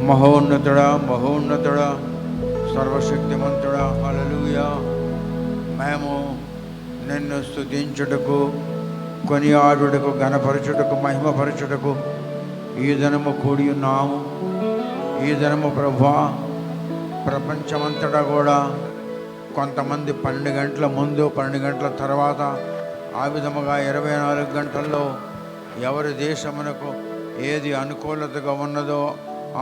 మహోన్నతుడా మహోన్నతుడా సర్వశక్తిమంతుడా హల్లెలూయా. మేము నిన్ను స్తుతించుటకు, కొనియాడుటకు, ఘనపరచుటకు, మహిమపరచుటకు ఈ దినము కూడి ఉన్నాము. ఈ దినము ప్రభువా, ప్రపంచమంతటా కూడా కొంతమంది 12 గంటల ముందు, 12 గంటల తర్వాత, ఆ విధముగా 24 గంటల్లో ఎవరి దేశమునకు ఏది అనుకూలతగా ఉన్నదో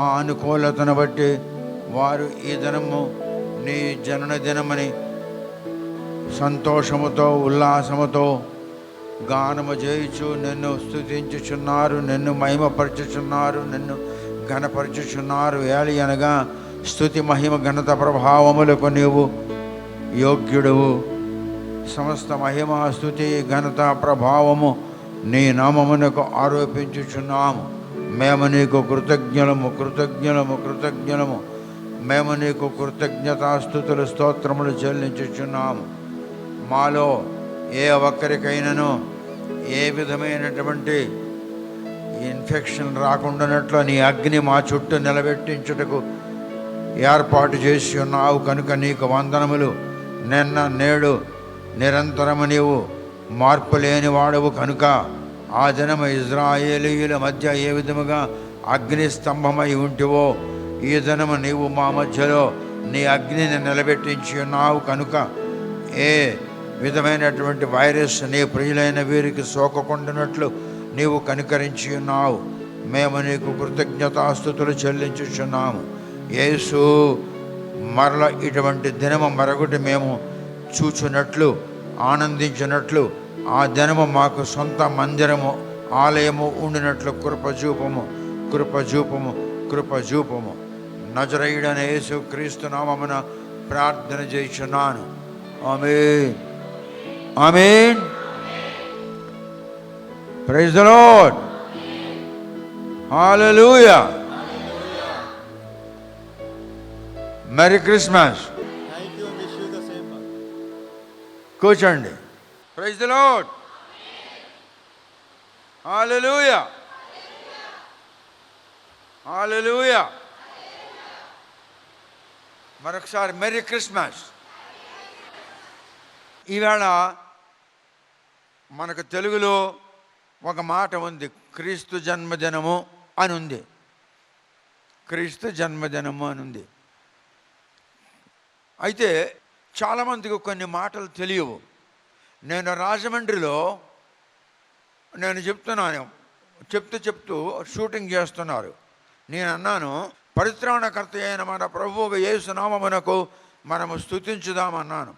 ఆ అనుకూలతను బట్టి వారు ఈ దినము నీ జనన దినమని సంతోషముతో, ఉల్లాసముతో గానము చేయుచు నిన్ను స్తుతించుచున్నారు, నిన్ను మహిమపరచుచున్నారు, నిన్ను ఘనపరచుచున్నారు. ఏలి అనగా స్తుతి, మహిమ, ఘనత, ప్రభావములకు నీవు యోగ్యుడువు. సమస్త మహిమ, స్తుతి, ఘనత, ప్రభావము నీ నామమునకు ఆరోపించుచున్నాము. మేము నీకు కృతజ్ఞులము, కృతజ్ఞులము, కృతజ్ఞులము. మేము నీకు కృతజ్ఞతాస్తుతులు, స్తోత్రములు చెల్లించుచున్నాము. మాలో ఏ ఒక్కరికైనాను ఏ విధమైనటువంటి ఇన్ఫెక్షన్ రాకుండానట్లు నీ అగ్ని మా చుట్టూ నిలబెట్టించుటకు ఏర్పాటు చేసి ఉన్నావు కనుక నీకు వందనములు. నిన్న నేడు నిరంతరము నీవు మార్పు లేని వాడవు కనుక ఆ దినము ఇజ్రాయేలీయుల మధ్య ఏ విధముగా అగ్ని స్తంభమై ఉంటివో ఈ దినము నీవు మా మధ్యలో నీ అగ్నిని నిలబెట్టించి ఉన్నావు కనుక ఏ విధమైనటువంటి వైరస్ నీ ప్రియులైన వీరికి సోకకుండానట్లు నీవు కనికరించి ఉన్నావు. మేము నీకు కృతజ్ఞతాస్తుతులు చెల్లించుచున్నాము. యేసు మరల ఇటువంటి దినము మరొకటి మేము చూచున్నట్లు, ఆనందించినట్లు, ఆ దినము మాకు సొంత మందిరము, ఆలయము ఉండినట్లు కృపజూపము, కృపజూపము, కృపజూపము. నజరేయుడైన యేసు క్రీస్తు నామమున ప్రార్థన చేయుచున్నాను. Amen, amen. Praise the Lord. Hallelujah. Merry Christmas. కూర్చోండి. Praise the Lord. Hallelujah, hallelujah. మరొకసారి మెరీ క్రిస్మస్. ఈవేళ మనకు తెలుగులో ఒక మాట ఉంది, క్రీస్తు జన్మదినము అని ఉంది. క్రీస్తు జన్మదినము అని ఉంది. అయితే చాలామందికి కొన్ని మాటలు తెలియవు. నేను రాజమండ్రిలో చెప్తున్నాను, చెప్తూ షూటింగ్ చేస్తున్నారు. నేను అన్నాను, పరిత్రాణకర్త అయిన మన ప్రభువు యేసు నామమునకు మనము స్తుతించుదామన్నాను.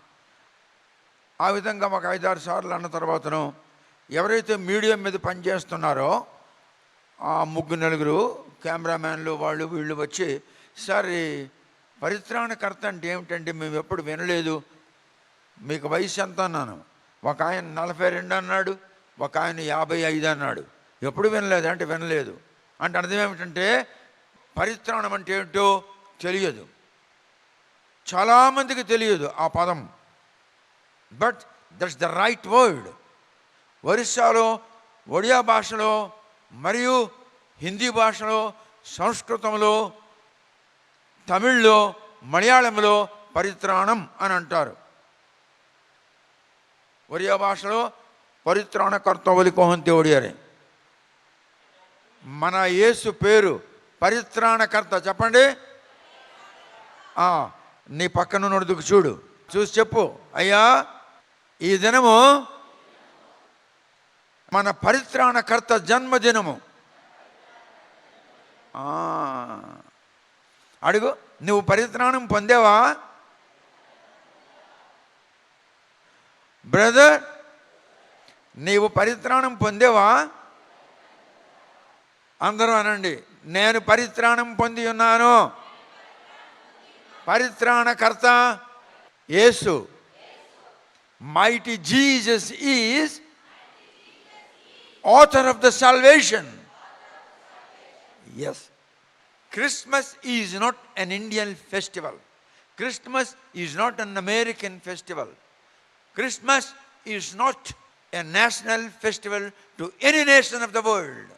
ఆ విధంగా ఒక 5-6 సార్లు అన్న తర్వాతను ఎవరైతే మీడియా మీద పనిచేస్తున్నారో ఆ 3-4 కెమెరామ్యాన్లు వాళ్ళు వీళ్ళు వచ్చి, సార్ ఈ పరిత్రాణకర్త అంటే ఏమిటంటే మేము ఎప్పుడు వినలేదు, మీకు వయసు ఎంత అన్నాను. ఒక ఆయన 42 అన్నాడు, ఒక ఆయన 55 అన్నాడు. ఎప్పుడు వినలేదు అంటే వినలేదు అంటే అర్థం ఏమిటంటే పరిత్రాణం అంటే ఏమిటో తెలియదు. చాలామందికి తెలియదు ఆ పదం. But that's the right word. ఒరిస్సాలో, ఒడియా భాషలో, మరియు హిందీ భాషలో, సంస్కృతంలో, తమిళ్లో, మలయాళంలో పరిత్రాణం అని అంటారు. ఒరియా భాషలో పరిత్రాణకర్త ఒలికోహంతి ఒడియారే. మన యేసు పేరు పరిత్రాణకర్త. చెప్పండి. నీ పక్కన ఉన్నదుకు చూడు, చూసి చెప్పు, అయ్యా ఈ దినము మన పరిత్రాణకర్త జన్మదినము. అడుగు, నువ్వు పరిత్రాణం పొందేవా బ్రదర్? నీవు పరిత్రాణం పొందేవా? అందరూ అనండి, నేను పరిత్రాణం పొంది ఉన్నాను. పరిత్రాణకర్త యేసు. Mighty Jesus is author of the salvation. Yes. Christmas is not an Indian festival. Christmas is not an American festival. Christmas is not a national festival to any nation of the world.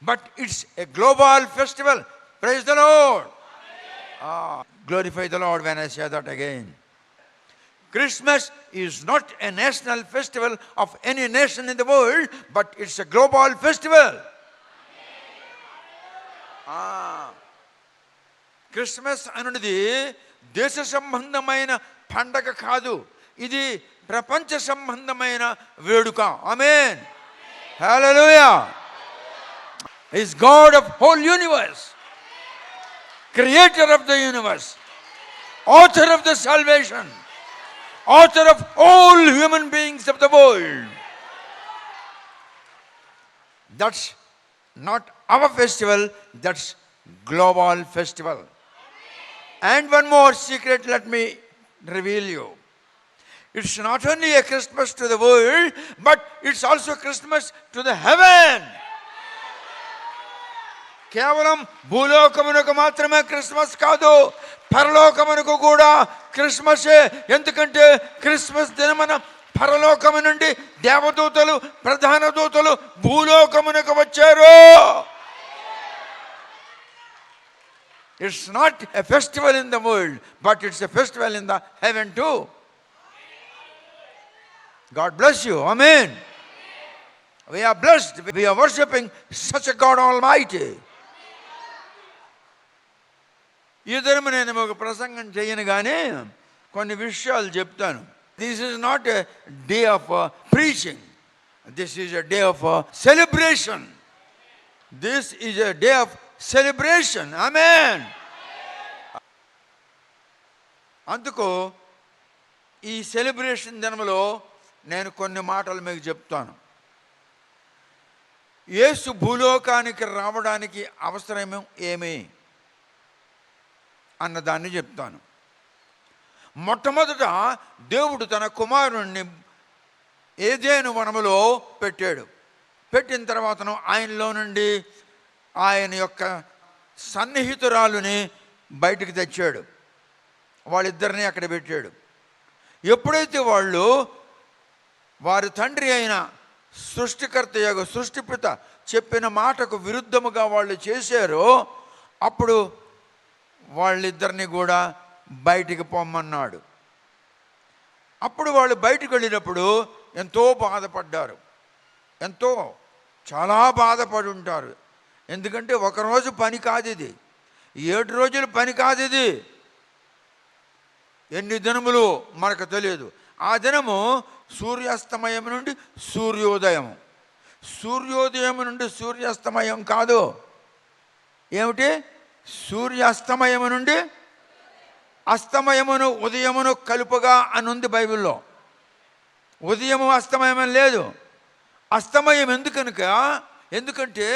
But it's a global festival Praise the Lord. Glorify the Lord when I say that again. Christmas is not a national festival of any nation in the world, but it's a global festival. Christmas అనేది దేశ సంబంధమైన పండగ కాదు, ఇది ప్రపంచ సంబంధమైన వేడుక. Amen. Hallelujah. Is God of whole universe, creator of the universe, author of the salvation, author of all human beings of the world. That's not our festival, that's global festival. And one more secret let me reveal you. It's not only a Christmas to the world, but it's also Christmas to the heaven. కేవలం భూలోకమునకు మాత్రమే Christmas కాదు, పరలోకమునకు కూడా క్రిస్మసే. ఎందుకంటే Christmas దినమున పరలోకము నుండి దేవదూతలు, ప్రధాన దూతలు భూలోకమునకు వచ్చారు. It's not a festival in the world, but it's a festival in the heaven to. God bless you. Amen. We are blessed. We are worshiping such a God Almighty. ఈ దినము నేను ఒక ప్రసంగం చేయను కానీ కొన్ని విషయాలు చెప్తాను. This is not a day of preaching, this is a day of celebration. This is a day of celebration. Amen. అందుకు ఈ సెలబ్రేషన్ దినములో నేను కొన్ని మాటలు మీకు చెప్తాను. యేసు భూలోకానికి రావడానికి అవసరం ఏమి అన్నదాన్ని చెప్తాను. మొట్టమొదట దేవుడు తన కుమారుణ్ణి ఏదెను వనములో పెట్టాడు. పెట్టిన తర్వాతను ఆయనలో నుండి ఆయన యొక్క సన్నిహితురాలుని బయటికి తెచ్చాడు. వాళ్ళిద్దరిని అక్కడ పెట్టాడు. ఎప్పుడైతే వాళ్ళు వారి తండ్రి అయిన సృష్టికర్త యొక్క సృష్టిపిత చెప్పిన మాటకు విరుద్ధముగా వాళ్ళు చేశారో, అప్పుడు వాళ్ళిద్దరిని కూడా బయటికి పొమ్మన్నాడు. అప్పుడు వాళ్ళు బయటికి వెళ్ళినప్పుడు ఎంతో బాధపడ్డారు. చాలా బాధపడి ఉంటారు. ఎందుకంటే ఒకరోజు పని కాదు ఇది, 7 రోజులు పని కాదు ఇది. ఎన్ని దినములు మనకు తెలియదు. ఆ దినము సూర్యాస్తమయం నుండి సూర్యోదయము, సూర్యోదయం నుండి సూర్యాస్తమయం కాదు. ఏమిటి? సూర్యాస్తమయము నుండి అస్తమయమును ఉదయమును కలుపుగా అని ఉంది బైబిల్లో. ఉదయము అస్తమయం లేదు. అస్తమయం ఎందుకంటే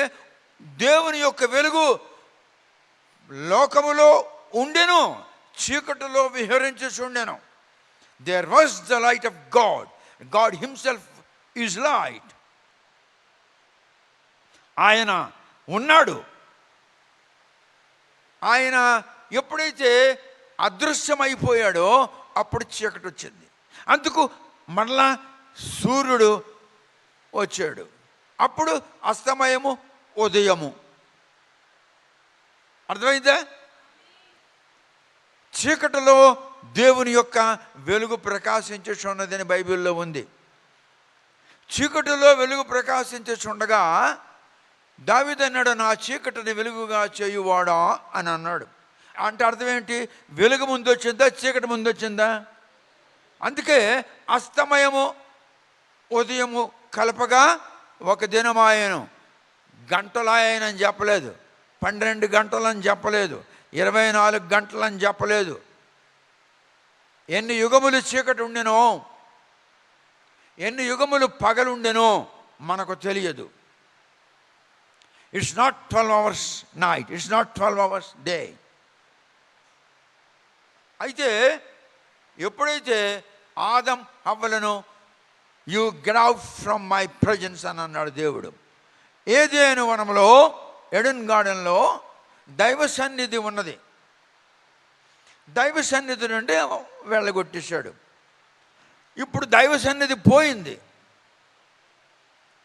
దేవుని యొక్క వెలుగు లోకములో ఉండెను, చీకటిలో విహరించుచుండెను. There was the light of God. God himself is light. ఆయన ఉన్నాడు. ఆయన ఎప్పుడైతే అదృశ్యమైపోయాడో అప్పుడు చీకటి వచ్చింది. అందుకు మళ్ళా సూర్యుడు వచ్చాడు. అప్పుడు అస్తమయము, ఉదయము. అర్థమైందా? చీకటిలో దేవుని యొక్క వెలుగు ప్రకాశించుచున్నదని బైబిల్లో ఉంది. చీకటిలో వెలుగు ప్రకాశించుచుండగా దావీదు అన్నాడు, నా చీకటిని వెలుగుగా చేయువాడా అని అన్నాడు. అంటే అర్థం ఏంటి? వెలుగు ముందు వచ్చిందా, చీకటి ముందు వచ్చిందా? అందుకే అస్తమయము ఉదయము కలపగా ఒక దినమాయను. గంటలాయనని చెప్పలేదు, 12 గంటలని చెప్పలేదు, 24 గంటలని చెప్పలేదు. ఎన్ని యుగములు చీకటి ఉండెనో, ఎన్ని యుగములు పగలుండెనో మనకు తెలియదు. It's not 12 hours night, it's not 12 hours day. అయితే ఎప్పుడైతే ఆదం హవ్వలను you get out from my presence అని అన్నాడు దేవుడు. ఏదెను వనంలో, ఎడెన్ గార్డెన్లో దైవ సన్నిధి ఉన్నది. దైవ సన్నిధి నుండి వెళ్ళగొట్టేశాడు. ఇప్పుడు దైవ సన్నిధి పోయింది.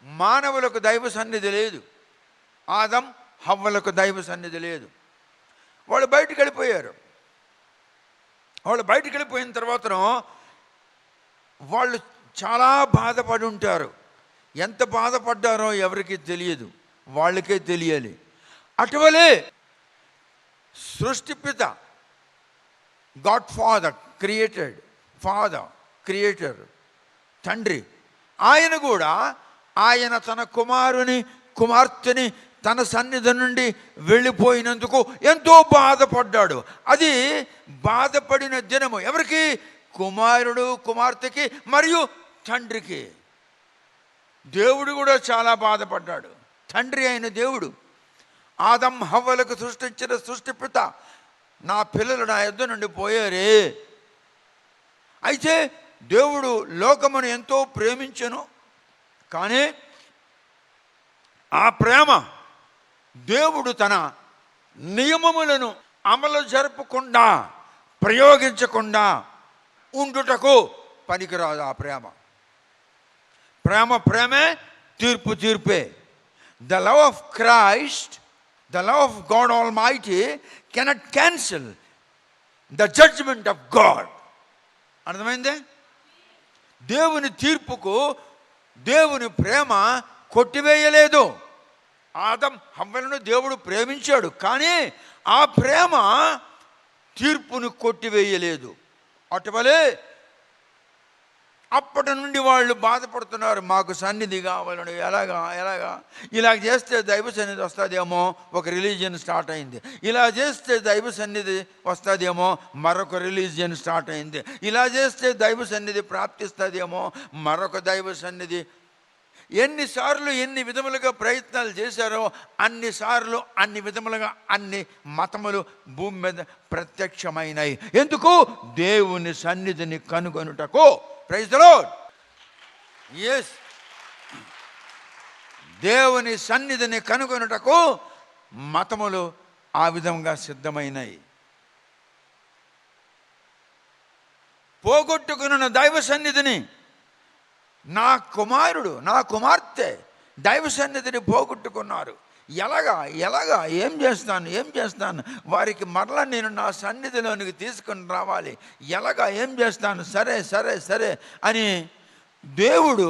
మానవులకు దైవ సన్నిధి లేదు, ఆదం హవ్వలకు దైవ సన్నిధి లేదు. వాళ్ళు బయటికి వెళ్ళిపోయారు. వాళ్ళు బయటికి వెళ్ళిపోయిన తర్వాతను వాళ్ళు చాలా బాధపడి ఉంటారు. ఎంత బాధపడ్డారో ఎవరికి తెలియదు, వాళ్ళకే తెలియాలి. అటువలే సృష్టిపిత, God father created, father creator, తండ్రి, ఆయన కూడా ఆయన తన కుమార్తెని తన సన్నిధి నుండి వెళ్ళిపోయినందుకు ఎంతో బాధపడ్డాడు. అది బాధపడిన దినము ఎవరికి? కుమారుడు, కుమార్తెకి మరియు తండ్రికి. దేవుడు కూడా చాలా బాధపడ్డాడు. తండ్రి అయిన దేవుడు ఆదం హవ్వలకు సృష్టించిన సృష్టిపిత, నా పిల్లలు నా యొద్ద నుండి పోయారే. అయితే దేవుడు లోకమును ఎంతో ప్రేమించెను, కానీ ఆ ప్రేమ దేవుడు తన నియమములను అమలు జరపకుండా, ప్రయోగించకుండా ఉండుటకు పనికిరాదు. ఆ ప్రేమే, తీర్పు తీర్పే. The love of Christ, the love of God almighty cannot cancel the judgement of God. అర్థమైందే? దేవుని తీర్పుకు దేవుని ప్రేమ కొట్టివేయలేదు. ఆదం హవ్వలను దేవుడు ప్రేమించాడు, కానీ ఆ ప్రేమ తీర్పును కొట్టివేయలేదు. అటువలే అప్పటి నుండి వాళ్ళు బాధపడుతున్నారు, మాకు సన్నిధి కావాలని. ఎలాగా ఇలా చేస్తే దైవ సన్నిధి వస్తుందేమో, ఒక రిలీజియన్ స్టార్ట్ అయింది. ఇలా చేస్తే దైవ సన్నిధి వస్తుందేమో, మరొక రిలీజియన్ స్టార్ట్ అయింది. ఇలా చేస్తే దైవ సన్నిధి ప్రాప్తిస్తుందేమో, మరొక దైవ సన్నిధి. ఎన్నిసార్లు ఎన్ని విధములుగా ప్రయత్నాలు చేశారో అన్నిసార్లు అన్ని విధములుగా అన్ని మతములు భూమి మీద ప్రత్యక్షమైనాయి. ఎందుకు? దేవుని సన్నిధిని కనుగొనుటకు. Praise the Lord. yes, దేవుని సన్నిధిని కనుగొనుటకు మతములు ఆ విధంగా సిద్ధమైనాయి. పోగొట్టుకున్న దైవ సన్నిధిని, నా కుమారుడు, నా కుమార్తె దైవ సన్నిధిని పోగొట్టుకున్నారు. ఎలాగా ఏం చేస్తాను వారికి మరలా నేను నా సన్నిధిలోనికి తీసుకుని రావాలి, ఏం చేస్తాను, సరే అని దేవుడు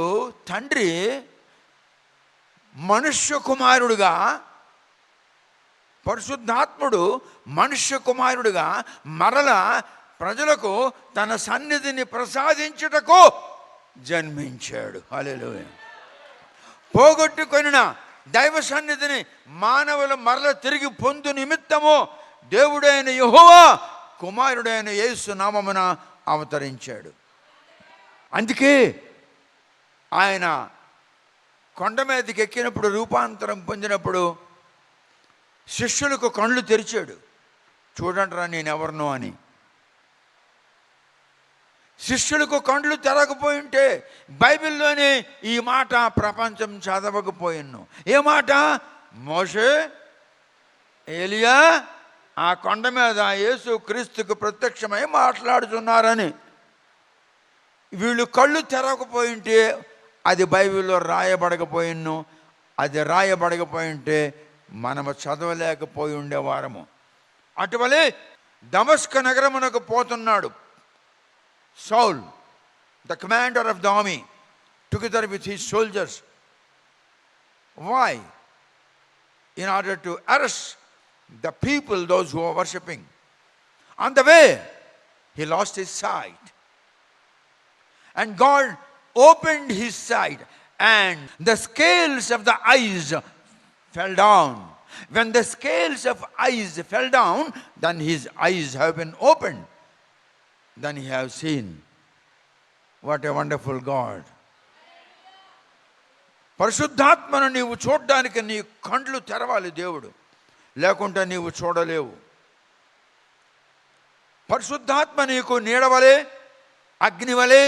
తండ్రి మనుష్య కుమారుడుగా, పరిశుద్ధాత్ముడు మనుష్య కుమారుడుగా మరలా ప్రజలకు తన సన్నిధిని ప్రసాదించుటకు జన్మించాడు. హల్లెలూయా. పోగొట్టుకొనిన దైవ సన్నిధిని మానవులు మరల తిరిగి పొందు నిమిత్తము దేవుడైన యెహోవా కుమారుడైన యేసు నామమున అవతరించాడు. అందుకే ఆయన కొండ మీదకి ఎక్కినప్పుడు, రూపాంతరం పొందినప్పుడు శిష్యులకు కళ్ళు తెరిచాడు. చూడండిరా నేనెవరినో అని. శిష్యులకు కండ్లు తెరకపోయి ఉంటే బైబిల్లోనే ఈ మాట ప్రపంచం చదవకపోయిను. ఏ మాట? మోషే, ఏలియా ఆ కొండ మీద యేసు క్రీస్తుకు ప్రత్యక్షమై మాట్లాడుతున్నారని. వీళ్ళు కళ్ళు తెరవకపోయి ఉంటే అది బైబిల్లో రాయబడకపోయిను. అది రాయబడకపోయి ఉంటే మనము చదవలేకపోయి ఉండేవారము. అటువలే దమస్క నగరమునకు పోతున్నాడు Saul, the commander of the army, together with his soldiers. Why? In order to arrest the people, those who are worshipping. On the way, he lost his sight. And God opened his sight, and the scales of the eyes fell down. When the scales of eyes fell down, then his eyes have been opened. Then he have seen. What a wonderful God. పరిశుద్ధాత్మను నీవు చూడడానికి నీ కండ్లు తెరవాలి దేవుడు, లేకుంటే నీవు చూడలేవు. పరిశుద్ధాత్మ నీకు నీడవలే, అగ్నివలే,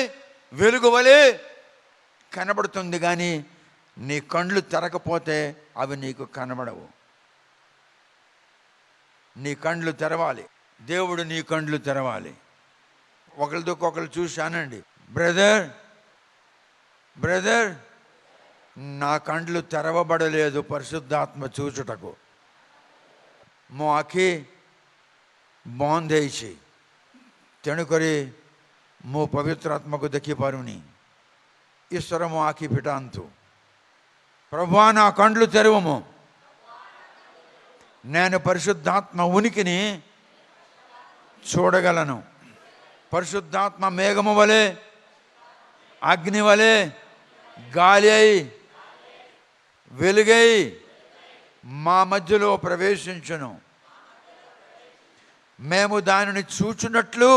వెలుగువలే కనబడుతుంది, కానీ నీ కండ్లు తెరకపోతే అవి నీకు కనబడవు. నీ కండ్లు తెరవాలి, దేవుడు నీ కండ్లు తెరవాలి. ఒకరికొకరు చూశానండి, బ్రదర్ నా కండ్లు తెరవబడలేదు పరిశుద్ధాత్మ చూచుటకు. మో ఆఖి ବନ୍ଦ ତେଣୁକରି ମୋ ପବିତ୍ର ଆତ୍ମାକୁ ଦେଖିପାରୁନି। ଈଶ୍ୱର ମୋ ଆଖି ଫିଟାନ୍ତୁ। ప్రభువా నా కండ్లు తెరవము, నేను పరిశుద్ధాత్మ ఉనికిని చూడగలను. పరిశుద్ధాత్మ మేఘము వలె, అగ్ని వలె, గాలి అయి, వెలుగై మా మధ్యలో ప్రవేశించును. మేము దానిని చూచున్నట్లు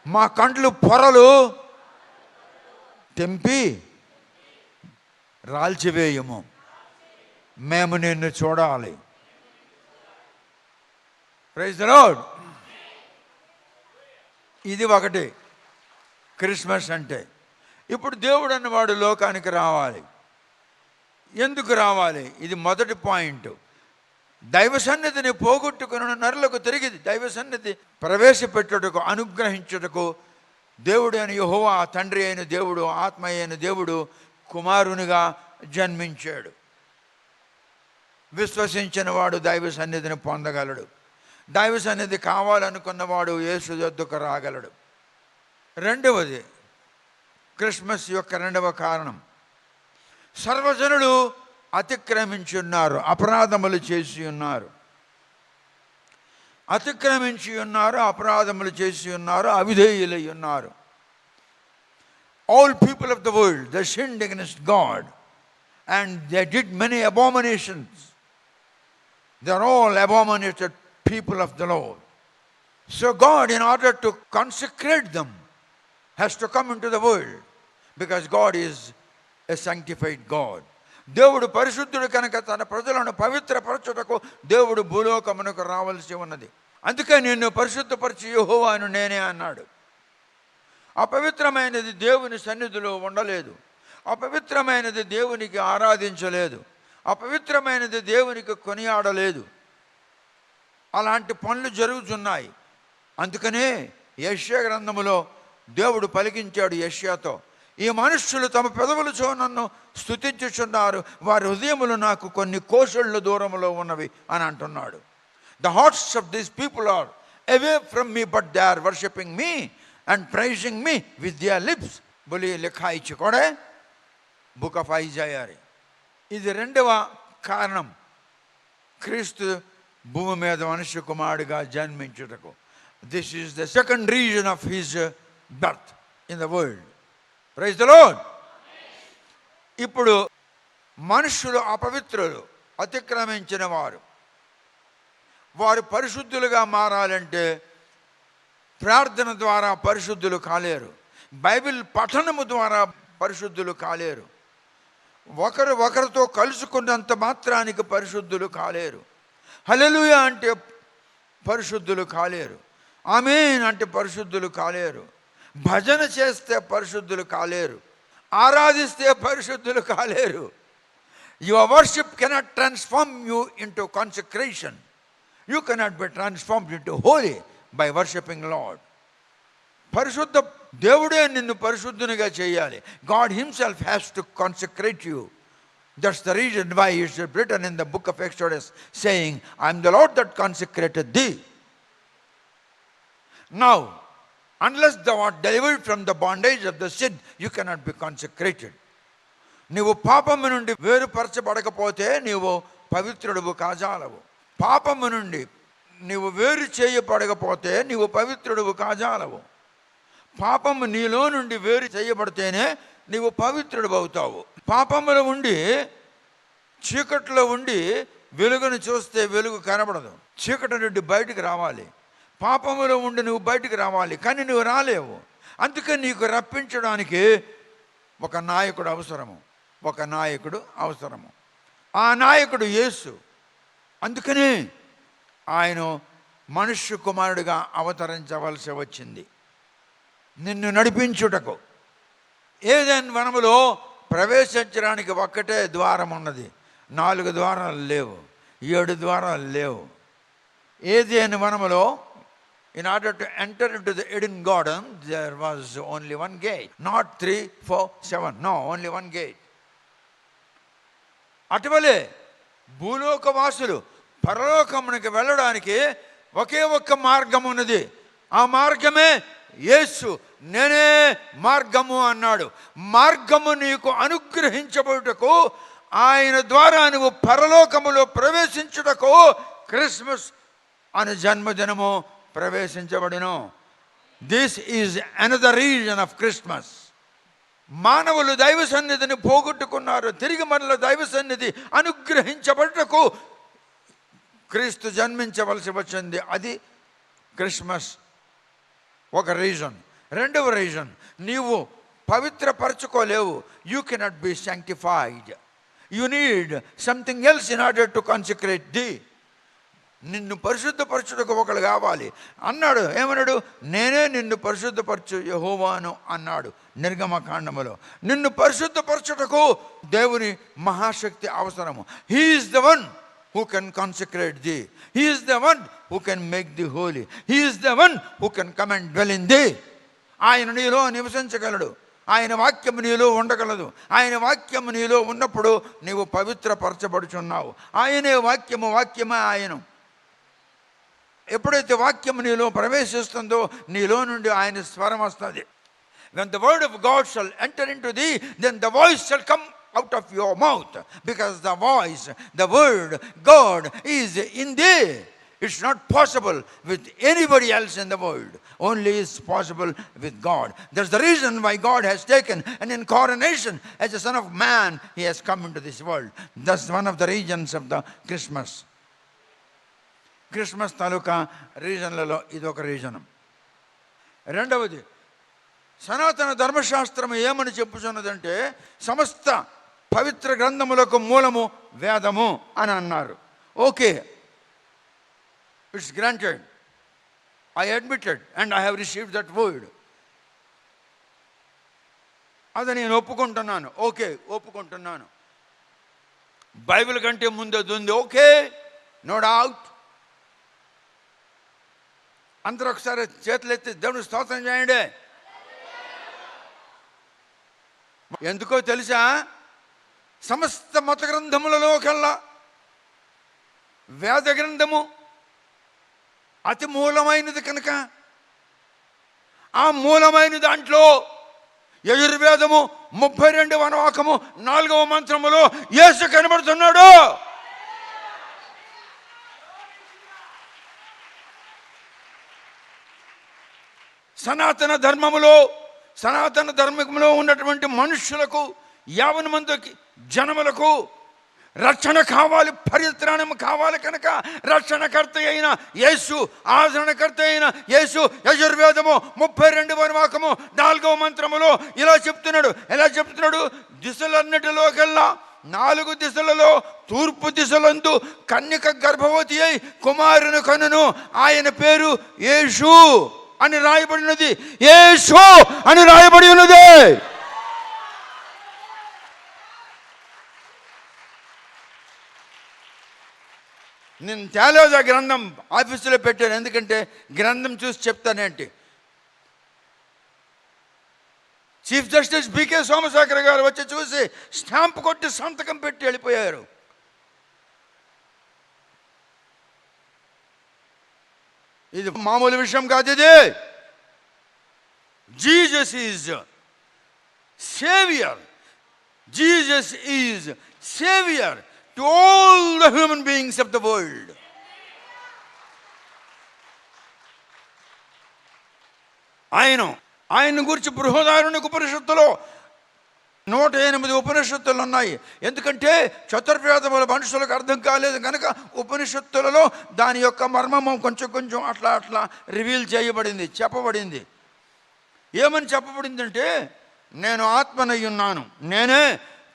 మా కండ్లు పొరలు తెంపి రాల్చివేయము. మేము నిన్ను చూడాలి. Praise the lord. ఇది ఒకటి క్రిస్మస్ అంటే. ఇప్పుడు దేవుడు అన్నవాడు లోకానికి రావాలి. ఎందుకు రావాలి? ఇది మొదటి పాయింట్. దైవ సన్నిధిని పోగొట్టుకున్న నరులకు తిరిగి దైవ సన్నిధి ప్రవేశపెట్టుటకు, అనుగ్రహించుటకు దేవుడు అయిన యెహోవా, తండ్రి అయిన దేవుడు, ఆత్మ అయిన దేవుడు కుమారునిగా జన్మించాడు. విశ్వసించిన వాడు దైవ సన్నిధిని పొందగలడు. దైవ సన్నిధి కావాలనుకున్నవాడు యేసు యొద్దకు రాగలడు. రెండవది, క్రిస్మస్ యొక్క రెండవ కారణం, సర్వజనులు అతిక్రమించి ఉన్నారు, అపరాధములు చేసి ఉన్నారు. అతిక్రమించి ఉన్నారు, అపరాధములు చేసి ఉన్నారు, అవిధేయులై ఉన్నారు. All people of the world, they sinned against God and they did many abominations. They are all abominated people of the Lord. So God, in order to consecrate them, has to come into the world, because God is a sanctified God. దేవుడు పరిశుద్ధుడు కనుక తన ప్రజలను పవిత్రపరచుటకు దేవుడు భూలోకమునకు రావాల్సి ఉన్నది. అందుకే నిన్ను పరిశుద్ధపరిచి యెహోవాను నేనే అన్నాడు. అపవిత్రమైనది దేవుని సన్నిధిలో ఉండలేదు. అపవిత్రమైనది దేవునికి ఆరాధించలేదు. అపవిత్రమైనది దేవునికి కొనియాడలేదు. అలాంటి పనులు జరుగుతున్నాయి. అందుకనే యెషయా గ్రంథములో దేవుడు పలికించాడు యెషయాతో, ఈ మనుష్యులు తమ పెదవులతో నన్ను స్తుతించుచున్నారు, వారి హృదయములు నాకు కొన్ని కోశళ్ళ దూరములో ఉన్నవి అని అంటున్నాడు. The hearts of these people are away from me, but they are worshipping me and praising me with their lips. బోలి లిఖా ఇచ్చి కూడా బుక్ ఆఫ్ ఐజాయా. ఇది రెండవ కారణం క్రీస్తు భూమి మీద మనుష్య కుమారుడిగా జన్మించుటకు. This is the second reason of his birth in the world. Praise the Lord. ఇప్పుడు మనుష్యులు అపవిత్రులు, అతిక్రమించిన వారు, వారు పరిశుద్ధులుగా మారాలంటే ప్రార్థన ద్వారా పరిశుద్ధులు కాలేరు. బైబిల్ పఠనము ద్వారా పరిశుద్ధులు కాలేరు. ఒకరితో కలుసుకున్నంత మాత్రానికి పరిశుద్ధులు కాలేరు. హల్లెలూయా అంటే పరిశుద్ధులు కాలేరు. ఆమేన్ అంటే పరిశుద్ధులు కాలేరు. భజన చేస్తే పరిశుద్ధులు కాలేరు. ఆరాధిస్తే పరిశుద్ధులు కాలేరు. Your worship cannot transform you into consecration. You cannot be transformed into holy by worshipping lord. పరిశుద్ధ దేవుడే నిన్ను పరిశుద్ధునిగా చేయాలి. God himself has to consecrate you. That's the reason why it's written in the book of Exodus saying, I am the lord that consecrated thee. Now, unless thou art delivered from the bondage of the sin, you cannot be consecrated. నీవు పాపము నుండి వేరుపరచబడకపోతే నీవు పవిత్రుడువు కాజాలవు. పాపము నుండి నీవు వేరు చేయబడకపోతే నీవు పవిత్రుడువు కాజాలవు. పాపము నీలో నుండి వేరు చేయబడితేనే నీవు పవిత్రుడు అవుతావు. పాపములో ఉండి, చీకట్లో ఉండి వెలుగును చూస్తే వెలుగు కనబడదు. చీకటి నుండి బయటికి రావాలి. పాపములో ఉండి నువ్వు బయటికి రావాలి, కానీ నువ్వు రాలేవు. అందుకే నీకు రప్పించడానికి ఒక నాయకుడు అవసరము. ఒక నాయకుడు అవసరము. ఆ నాయకుడు యేసు. అందుకనే ఆయన మనుష్య కుమారుడిగా అవతరించవలసి వచ్చింది నిన్ను నడిపించుటకు. ఏదెన్ వనములో ప్రవేశించడానికి ఒక్కటే ద్వారం ఉన్నది, 4 ద్వారాలు లేవు, 7 ద్వారాలు లేవు. ఏదెన్ వనములో in order to enter into the Eden garden, there was only one gate, not 3, 4, 7, no, only one gate. అటువలే భూలోకవాసులు పరలోకమునికి వెళ్ళడానికి ఒకే ఒక్క మార్గం ఉన్నది. ఆ మార్గమే యేసు. నేనే మార్గము అన్నాడు. మార్గము నీకు అనుగ్రహించబడుటకు, ఆయన ద్వారా నువ్వు పరలోకములో ప్రవేశించుటకు క్రిస్మస్ అనే జన్మదినము ప్రవేశించబడిను. This is another reason of Christmas. మానవులు దైవ సన్నిధిని పోగొట్టుకున్నారు. తిరిగి మరల దైవ సన్నిధి అనుగ్రహించబడుటకు క్రీస్తు జన్మించవలసి వచ్చింది. అది క్రిస్మస్ ఒక రీజన్. రెండవ రీజన్, నీవు పవిత్రపరచుకోలేవు. You cannot be sanctified. You need something else in order to consecrate thee. నిన్ను పరిశుద్ధపరచుటకు ఒకడు కావాలి అన్నాడు. ఏమన్నాడు? నేనే నిన్ను పరిశుద్ధపరచు యెహోవాను అన్నాడు నిర్గమకాండములో. నిన్ను పరిశుద్ధపరచుటకు దేవుని మహాశక్తి అవసరము. He is the one who can consecrate thee. He is the one who can make thee holy. He is the one who can come and dwell in thee. ఆయన నీలో నివసించగలడు. ఆయన వాక్యము నీలో ఉండగలదు. ఆయన వాక్యము నీలో ఉన్నప్పుడు నీవు పవిత్రపరచబడుచున్నావు. ఆయనే వాక్యము, వాక్యమే ఆయన. ఎప్పుడైతే వాక్యము నీలో ప్రవేశిస్తుందో నీలో నుండి ఆయన స్వరం వస్తుంది. When the word of God shall enter into thee, then the voice shall come out of your mouth, because the voice, the word, God is in thee. It's not possible with anybody else in the world. Only is possible with God. That's the reason why God has taken an incarnation as a son of man. He has come into this world. That's one of the regions of the Christmas. Christmas తాలూకా రీజన్లలో ఇదొక reason. రెండవది, సనాతన ధర్మశాస్త్రం ఏమని చెప్పుచున్నదంటే, సమస్త పవిత్ర గ్రంథములకు మూలము వేదము అని అన్నారు. Okay, it's granted. I admitted and I have received that word. అది నేను ఒప్పుకుంటున్నాను. ఓకే, ఒప్పుకుంటున్నాను. బైబిల్ కంటే ముందు అది ఉంది. Okay, no doubt. అందరూ ఒకసారి చేతులెత్తి దేవుని స్తోత్రం చేయండి. ఎందుకో తెలుసా? సమస్త మత గ్రంథములలో కల్లా వేద గ్రంథము అతి మూలమైనది కనుక, ఆ మూలమైన దాంట్లో యజుర్వేదము 32వ వాక్యము 4వ మంత్రములో యేసు కనబడుతున్నాడు. సనాతన ధర్మములో ఉన్నటువంటి మనుషులకు, యావన మందికి, జనములకు రక్షణ కావాలి, పరిత్రాణం కావాలి కనుక రక్షణకర్త అయిన యేసు, ఆదరణకర్త అయిన యేసు యజుర్వేదము 32వ వాక్యము 4వ మంత్రములో ఇలా చెప్తున్నాడు. ఎలా చెప్తున్నాడు? దిశలన్నిటిలో కల్లా 4 దిశలలో తూర్పు దిశలందు కన్యక గర్భవతి అయి కుమారుని కనును. ఆయన పేరు యేసు అని రాయబడినది. యేసు అని రాయబడి ఉన్నది. నేను తేలేదా గ్రంథం ఆఫీసులో పెట్టాను. ఎందుకంటే గ్రంథం చూసి చెప్తానేంటి. చీఫ్ జస్టిస్ బికే సోమశేఖర్ గారు వచ్చి చూసి స్టాంప్ కొట్టి సంతకం పెట్టి వెళ్ళిపోయారు. ఇది మామూలు విషయం కాదు. ఇది Jesus is saviour. Jesus is saviour to all the human beings of the world. ఆయన గురించి బృహదారణ్యక ఉపనిషత్తులో 108 ఉపనిషత్తులు ఉన్నాయి. ఎందుకంటే చతుర్వేదముల మనుషులకు అర్థం కాలేదు కనుక ఉపనిషత్తులలో దాని యొక్క మర్మము కొంచెం అట్లా రివీల్ చేయబడింది, చెప్పబడింది. ఏమని చెప్పబడిందంటే, నేను ఆత్మనై ఉన్నాను, నేనే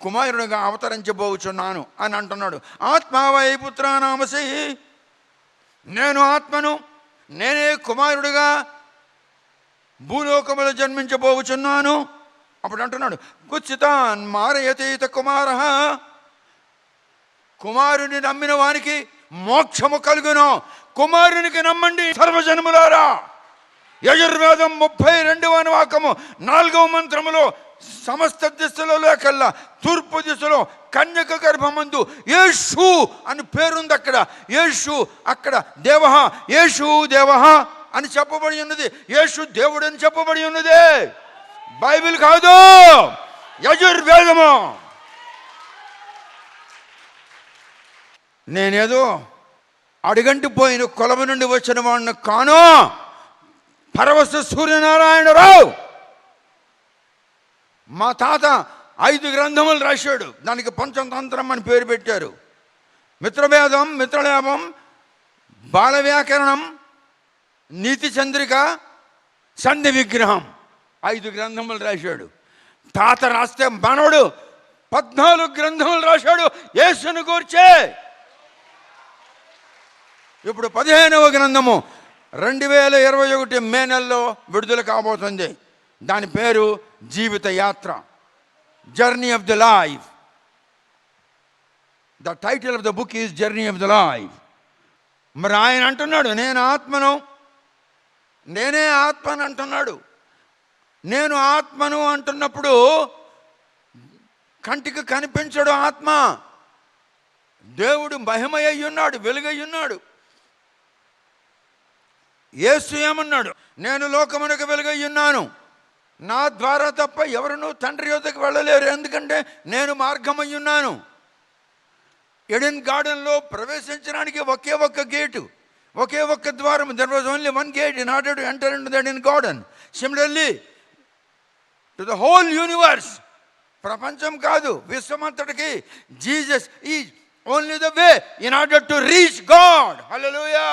కుమారునిగా అవతరించబోచున్నాను అని అంటున్నాడు. ఆత్మావై పుత్రానామసి, నేను ఆత్మను, నేనే కుమారుడిగా భూలోకములో జన్మించబోచున్నాను. అప్పుడు అంటున్నాడు, కుచితాన్ మారయతీత కుమార, కుమారుని నమ్మిన వానికి మోక్షము కలుగును. కుమారునికి నమ్మండి సర్వజనములారా. యజుర్వేదం 32వ వాక్యము 4వ మంత్రములో సమస్త దిశలలో కల్లా తూర్పు దిశలో కన్యక గర్భమందు యేసు అని పేరుంది. అక్కడ యేసు, అక్కడ దేవః, యేసు దేవః అని చెప్పబడి ఉన్నది. యేసు దేవుడు అని చెప్పబడి ఉన్నది. బైబిల్ కాదు, యజుర్వేదము. నేనేదో అడుగంటి పోయిన కొలవ నుండి వచ్చిన వాడిని కాను. పరవశ సూర్యనారాయణరావు మా తాత 5 గ్రంథములు రాశాడు. దానికి పంచతంత్రం అని పేరు పెట్టారు. మిత్రభేదం, మిత్రలేపం, బాల వ్యాకరణం, నీతి చంద్రిక, సంధి విగ్రహం 5 గ్రంథములు రాశాడు. తాత రాస్తే మనవడు 14 గ్రంథములు రాశాడు యేసును గూర్చే. ఇప్పుడు 15వ గ్రంథము 2021 మే నెలలో విడుదల కాబోతుంది. దాని పేరు జీవిత యాత్ర, journey of the life. The title of the book is journey of the life. మరి ఆయన అంటున్నాడు, నేను ఆత్మను, నేనే ఆత్మను అంటున్నాడు. నేను ఆత్మను అంటున్నప్పుడు కంటికి కనిపించడు ఆత్మ. దేవుడు మహిమయ్యి ఉన్నాడు, వెలుగయ్యున్నాడు. యేసు ఏమన్నాడు? నేను లోకమునకు వెలుగయ్యున్నాను, నా ద్వారా తప్ప ఎవరునూ తండ్రి యొద్దకు వెళ్ళలేరు, ఎందుకంటే నేను మార్గమయ్యున్నాను. ఎడెన్ గార్డెన్లో ప్రవేశించడానికి ఒకే ఒక్క గేటు, ఒకే ఒక్క ద్వారం. There was only one gate in order to enter into the Eden garden. Similarly to the whole universe, ప్రపంచం కాదు, విశ్వమంతటికి Jesus is only the way in order to reach God. Hallelujah.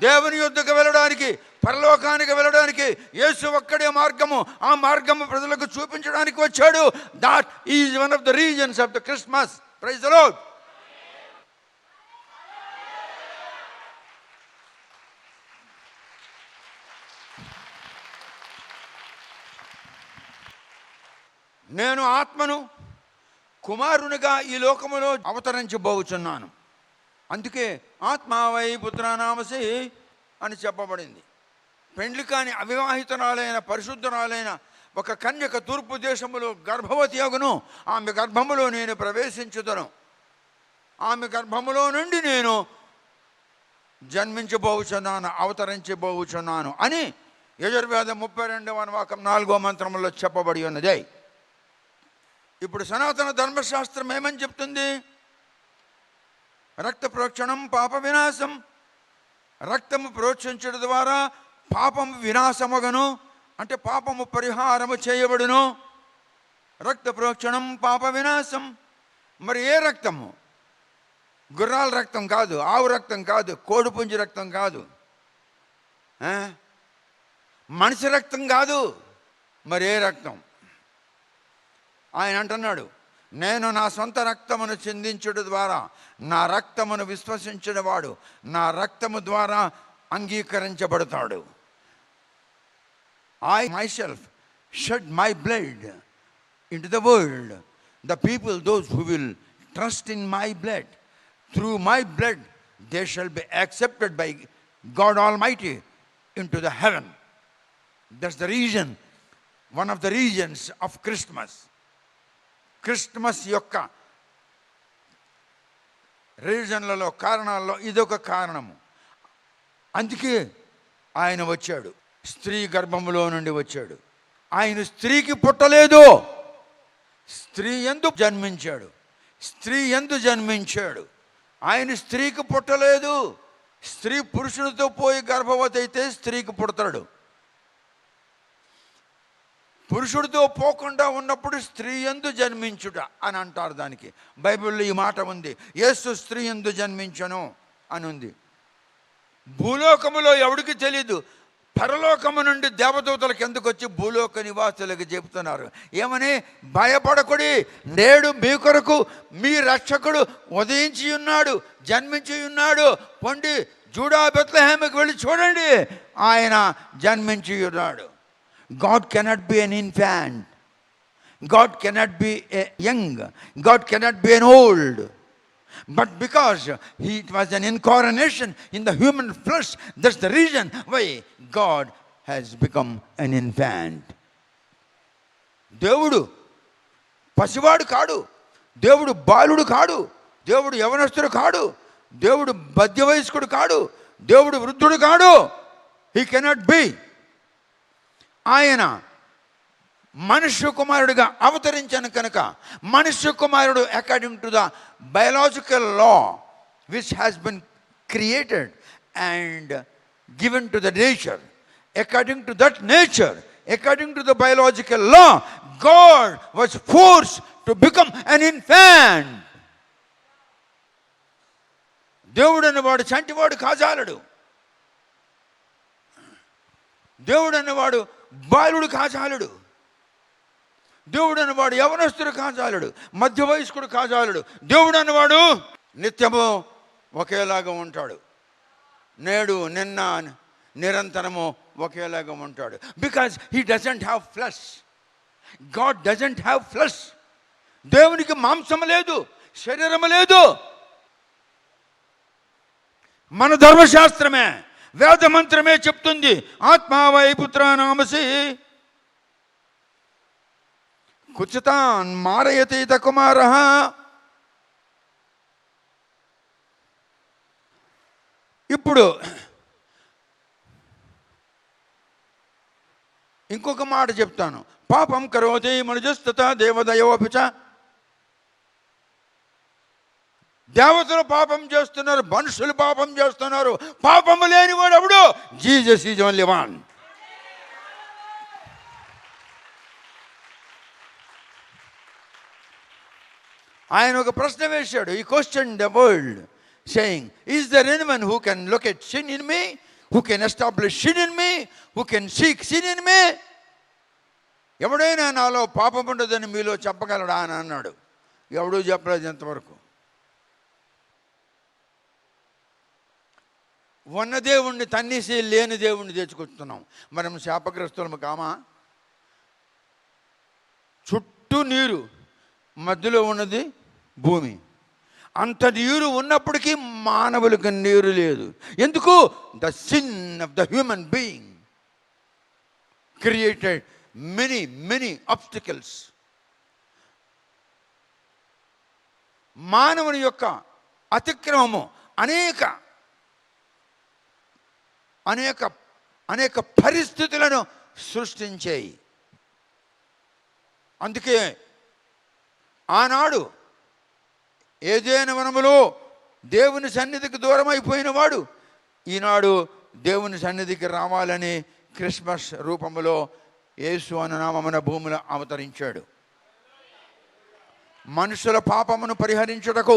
దేవుని యుద్ధకు వెళ్ళడానికి, పరలోకానికి వెళ్ళడానికి యేసు ఒక్కడే మార్గము. ఆ మార్గము ప్రజలకు చూపించడానికి వచ్చాడు. That is one of the reasons of the Christmas. Praise the lord. నేను ఆత్మను, కుమారునిగా ఈ లోకములో అవతరించబోచున్నాను. అందుకే ఆత్మావై పుత్రనామసి అని చెప్పబడింది. పెండ్లి కాని అవివాహితురాలైన పరిశుద్ధురాలైన ఒక కన్యక తూర్పు దేశములో గర్భవతి అగును. ఆమె గర్భములో నేను ప్రవేశించుదను. ఆమె గర్భములో నుండి నేను జన్మించబోచున్నాను, అవతరించబోచున్నాను అని యజుర్వేదం 32వ వాక్యం 4వ మంత్రములో చెప్పబడి ఉన్నది. ఇప్పుడు సనాతన ధర్మశాస్త్రం ఏమని చెప్తుంది? రక్త ప్రోక్షణం పాప వినాశం. రక్తము ప్రోక్షించడం ద్వారా పాపము వినాశమగను, అంటే పాపము పరిహారము చేయబడును. రక్త ప్రోక్షణం పాప వినాశం. మరి ఏ రక్తము? గుర్రాల రక్తం కాదు, ఆవు రక్తం కాదు, కోడిపుంజి రక్తం కాదు, మనిషి రక్తం కాదు. మరి ఏ రక్తం? ఆయన అంటున్నాడు, నేను నా సొంత రక్తమును చిందించుట ద్వారా, నా రక్తమును విశ్వసించిన వాడు నా రక్తము ద్వారా అంగీకరించబడతాడు. I myself shed my blood into the world. The people, those who will trust in my blood, through my blood they shall be accepted by God Almighty into the heaven. That's the reason, one of the reasons of Christmas. Christmas యొక్క రీజన్లలో, కారణాల్లో ఇదొక కారణము. అందుకే ఆయన వచ్చాడు, స్త్రీ గర్భములో నుండి వచ్చాడు. ఆయన స్త్రీకి పుట్టలేదు, స్త్రీ యందు జన్మించాడు. స్త్రీ యందు జన్మించాడు. ఆయన స్త్రీకి పుట్టలేదు. స్త్రీ పురుషునితో పోయి గర్భవతి అయితే స్త్రీకి పుడతాడు. పురుషుడితో పోకుండా ఉన్నప్పుడు స్త్రీ యందు జన్మించుట అని అంటారు. దానికి బైబిల్లో ఈ మాట ఉంది, యేసు స్త్రీ యందు జన్మించను అని ఉంది. భూలోకములో ఎవడికి తెలీదు. పరలోకము నుండి దేవదూతలకు ఎందుకు వచ్చి భూలోక నివాసులకు చెబుతున్నారు ఏమని? భయపడకుడి, నేడు మీ కొరకు మీ రక్షకుడు ఉదయించి ఉన్నాడు, జన్మించి ఉన్నాడు. పొండి జూడా బెత్లెహేముకి వెళ్ళి చూడండి, ఆయన జన్మించి ఉన్నాడు. God cannot be an infant. God cannot be a young. God cannot be an old. But because it was an incarnation in the human flesh, that's the reason why God has become an infant. దేవుడు పసివాడు కాడు. దేవుడు బాలుడు కాడు, దేవుడు యవనస్తుడు కాడు, దేవుడు మధ్య వయస్కుడు కాడు, దేవుడు వృద్ధుడు కాడు. He cannot be. ఆయన మనుష్య కుమారుడిగా అవతరించను కనుక మనుష్య కుమారుడు according to the biological law which has been created and given to the nature, according to that nature, according to the biological law, God was forced to become an infant. దేవుడు అన్నవాడు చంటివాడు కాజాలడు, దేవుడు అన్నవాడు బాలుడు కాజాలడు, దేవుడు అన్నవాడు యవనస్తుడు కాజాలడు, మధ్య వయస్కుడు కాజాలడు. దేవుడు అన్నవాడు నిత్యము ఒకేలాగా ఉంటాడు, నేడు నిన్న నిరంతరము ఒకేలాగా ఉంటాడు. Because he doesn't have flesh. God doesn't have flesh. దేవునికి మాంసము లేదు, శరీరము లేదు. మన ధర్మశాస్త్రమే, వేద మంత్రమే చెప్తుంది, ఆత్మావై పుత్ర నామసి కుచితాన్ మారయతీత కుమారః. ఇప్పుడు ఇంకొక మాట చెప్తాను. పాపం కరోతి మనుజస్తత దేవదయోపిచ. దేవతలు పాపం చేస్తున్నారు, మనుషులు పాపం చేస్తున్నారు. పాపము లేనివాడు ఎవడు? Jesus is only one. ఆయన ఒక ప్రశ్న వేశాడు. ఈ question the world saying, is there anyone who can look at sin in me, who can establish sin in me, who can seek sin in me? ఎవడైనా నాలో పాపం ఉండదని మీలో చెప్పగలడా అని అన్నాడు. ఎవడూ చెప్పలేదు ఎంతవరకు. ఉన్న దేవుణ్ణి తన్నేసి లేని దేవుణ్ణి తెచ్చుకొస్తున్నాం. మనం శాపగ్రస్తులము కామా? చుట్టూ నీరు, మధ్యలో ఉన్నది భూమి. అంత నీరు ఉన్నప్పటికీ మానవులకు నీరు లేదు. ఎందుకు? The sin of the human being created many obstacles. మానవుని యొక్క అతిక్రమము అనేక అనేక అనేక పరిస్థితులను సృష్టించాయి. అందుకే ఆనాడు ఏదైనా వనములో దేవుని సన్నిధికి దూరం అయిపోయిన వాడు ఈనాడు దేవుని సన్నిధికి రావాలని క్రిస్మస్ రూపములో యేసు అన్న నామమున భూమిలో అవతరించాడు. మనుషుల పాపమును పరిహరించుటకు,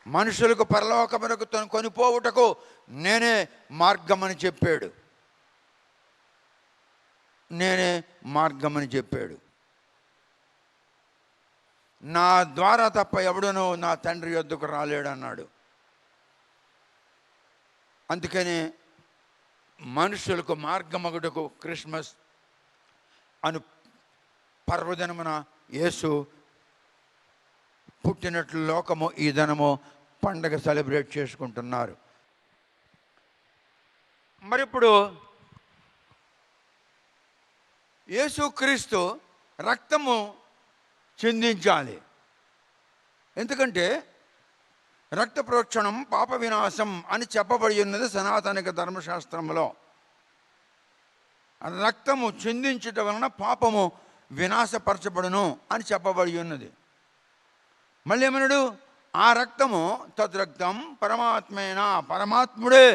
మనుషులకు పరలోకమునకు కొనిపోవుటకు నేనే మార్గమని చెప్పాడు. నేనే మార్గమని చెప్పాడు. నా ద్వారా తప్ప ఎవడనూ నా తండ్రి యొద్దకు రాలేడు అన్నాడు. అందుకని మనుషులకు మార్గమగుటకు క్రిస్మస్ అను పర్వదినమున యేసు పుట్టినట్లు లోకము ఈ దినము పండగ సెలబ్రేట్ చేసుకుంటున్నారు. మరి ఇప్పుడు యేసుక్రీస్తు రక్తము చిందించాలి. ఎందుకంటే రక్త ప్రోక్షణం పాప వినాశం అని చెప్పబడి ఉన్నది సనాతనిక ధర్మశాస్త్రంలో. రక్తము చిందించుట వలన పాపము వినాశపరచబడును అని చెప్పబడి ఉన్నది. మళ్ళీ ఏమన్నాడు? ఆ రక్తము తద్రక్తం పరమాత్మేనా, పరమాత్ముడే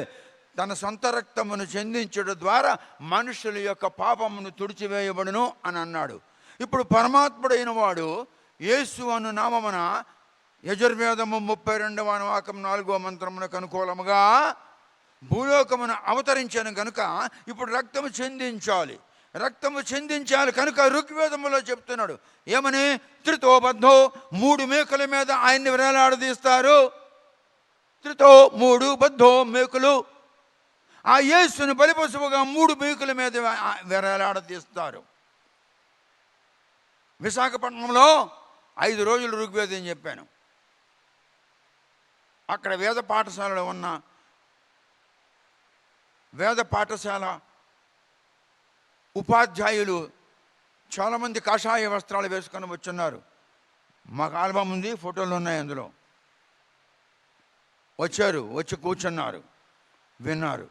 తన సొంత రక్తమును చెందించుట ద్వారా మనుషుల యొక్క పాపమును తుడిచివేయబడును అని అన్నాడు. ఇప్పుడు పరమాత్ముడైన వాడు యేసు అను నామమున యజుర్వేదము 32వ అనువాకం 4వ మంత్రమునకు అనుకూలముగా భూలోకమును అవతరించాను కనుక ఇప్పుడు రక్తము చెందించాలి. రక్తము చెందించాలి కనుక ఋగ్వేదములో చెప్తున్నాడు ఏమని? త్రితో బద్ధో, 3 మేకుల మీద ఆయన్ని వేలాడదీస్తారు. త్రితో 3 బద్ధో మేకులు. ఆ యేసుని బలిపశువుగా 3 మేకుల మీద వేలాడదీస్తారు. విశాఖపట్నంలో 5 రోజులు ఋగ్వేదం చెప్పాను. అక్కడ వేద పాఠశాలలో ఉన్న వేద పాఠశాల ఉపాధ్యాయులు చాలామంది కాషాయ వస్త్రాలు వేసుకొని వచ్చున్నారు. మాకు ఆల్బమ్ ఉంది, ఫోటోలు ఉన్నాయి అందులో. వచ్చి కూర్చున్నారు, విన్నారు.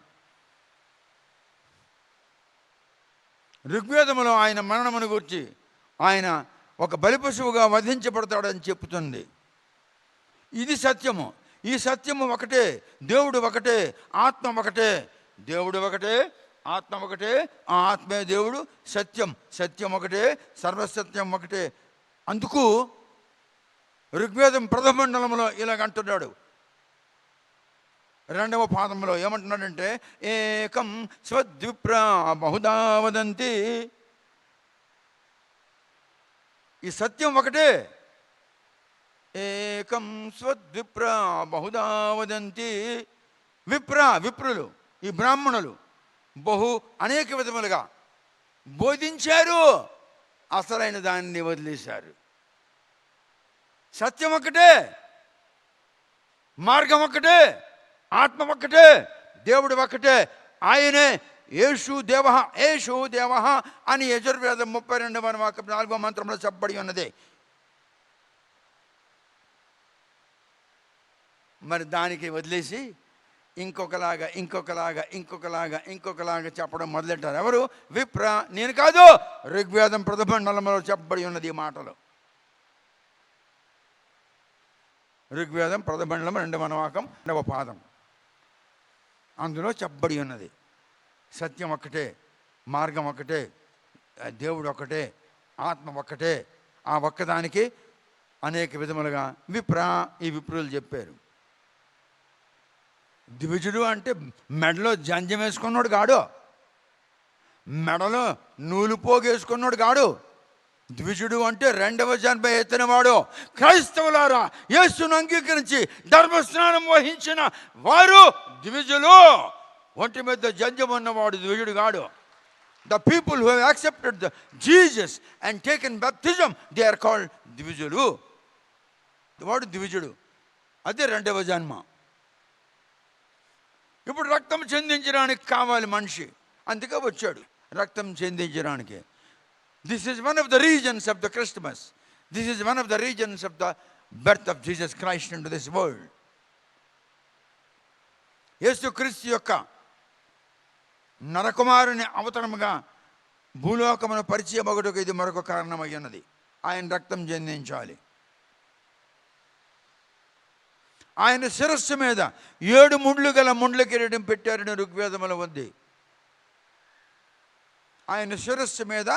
ఋగ్వేదములో ఆయన మరణమును గురించి, ఆయన ఒక బలిపశువుగా వధించబడతాడని చెప్తుంది. ఇది సత్యము. ఈ సత్యము ఒకటే, దేవుడు ఒకటే, ఆత్మ ఒకటే. దేవుడు ఒకటే, ఆత్మ ఒకటే, ఆ ఆత్మే దేవుడు. సత్యం ఒకటే, సర్వసత్యం ఒకటే. అందుకు ఋగ్వేదం ప్రథమ మండలంలో ఇలాగంటున్నాడు. 2వ పాదంలో ఏమంటున్నాడంటే, ఏకం స్వద్విప్రా బహుదా వదంతి. ఈ సత్యం ఒకటే. ఏకం స్వద్విప్రా బహుదా వదంతి. విప్రులు, ఈ బ్రాహ్మణులు అనేక విధములుగా బోధించారు, అసలైన దాన్ని వదిలేశారు. సత్యం ఒకటే, మార్గం ఒకటే, ఆత్మ ఒకటే, దేవుడు ఒకటే. ఆయనే యేషు దేవ అని యజుర్వేదం 32వ మంత్రంలో చెప్పబడి ఉన్నది. మరి దానికి వదిలేసి ఇంకొకలాగా చెప్పడం మొదలెట్టారు. ఎవరు? విప్ర. నేను కాదు, ఋగ్వేదం ప్రథమ మండలంలో చెప్పబడి ఉన్నది ఈ మాటలు. ఋగ్వేదం ప్రథమ మండలం 2వ పాదం, అందులో చెప్పబడి ఉన్నది. సత్యం ఒక్కటే, మార్గం ఒకటే, దేవుడు ఒకటే, ఆత్మ ఒక్కటే. ఆ ఒక్కదానికి అనేక విధములుగా ఈ విప్రులు చెప్పారు. ద్విజుడు అంటే మెడలో జంజం వేసుకున్నాడు కాడు, మెడలో నూలు పోగేసుకున్నాడు కాడు. ద్విజుడు అంటే 2వ జన్మ ఎత్తినవాడు. క్రైస్తవులారా, యేసును అంగీకరించి ధర్మస్నానం వహించిన వారు ద్విజులు. ఒంటి మీద జంజం ఉన్నవాడు ద్విజుడు కాడు. The people who have accepted Jesus and taken baptism, they are called ద్విజులు. వాడు ద్విజుడు, అదే 2వ జన్మ. ఇప్పుడు రక్తం చెందించడానికి కావాలి మనిషి, అందుకే వచ్చాడు రక్తం చెందించడానికి. This is one of the regions of the Christmas. This is one of the regions of the birth of Jesus Christ into this world. యేసు క్రీస్తు యొక్క నరకుమారుని అవతరముగా భూలోకమును పరిచయం ఒకటికి ఇది మరొక కారణమై ఉన్నది. ఆయన రక్తం చెందించాలి. ఆయన శిరస్సు మీద 7 ముండ్లు గల ముండ్ల కిరీటం పెట్టారని ఋగ్వేదములో ఉంది. ఆయన శిరస్సు మీద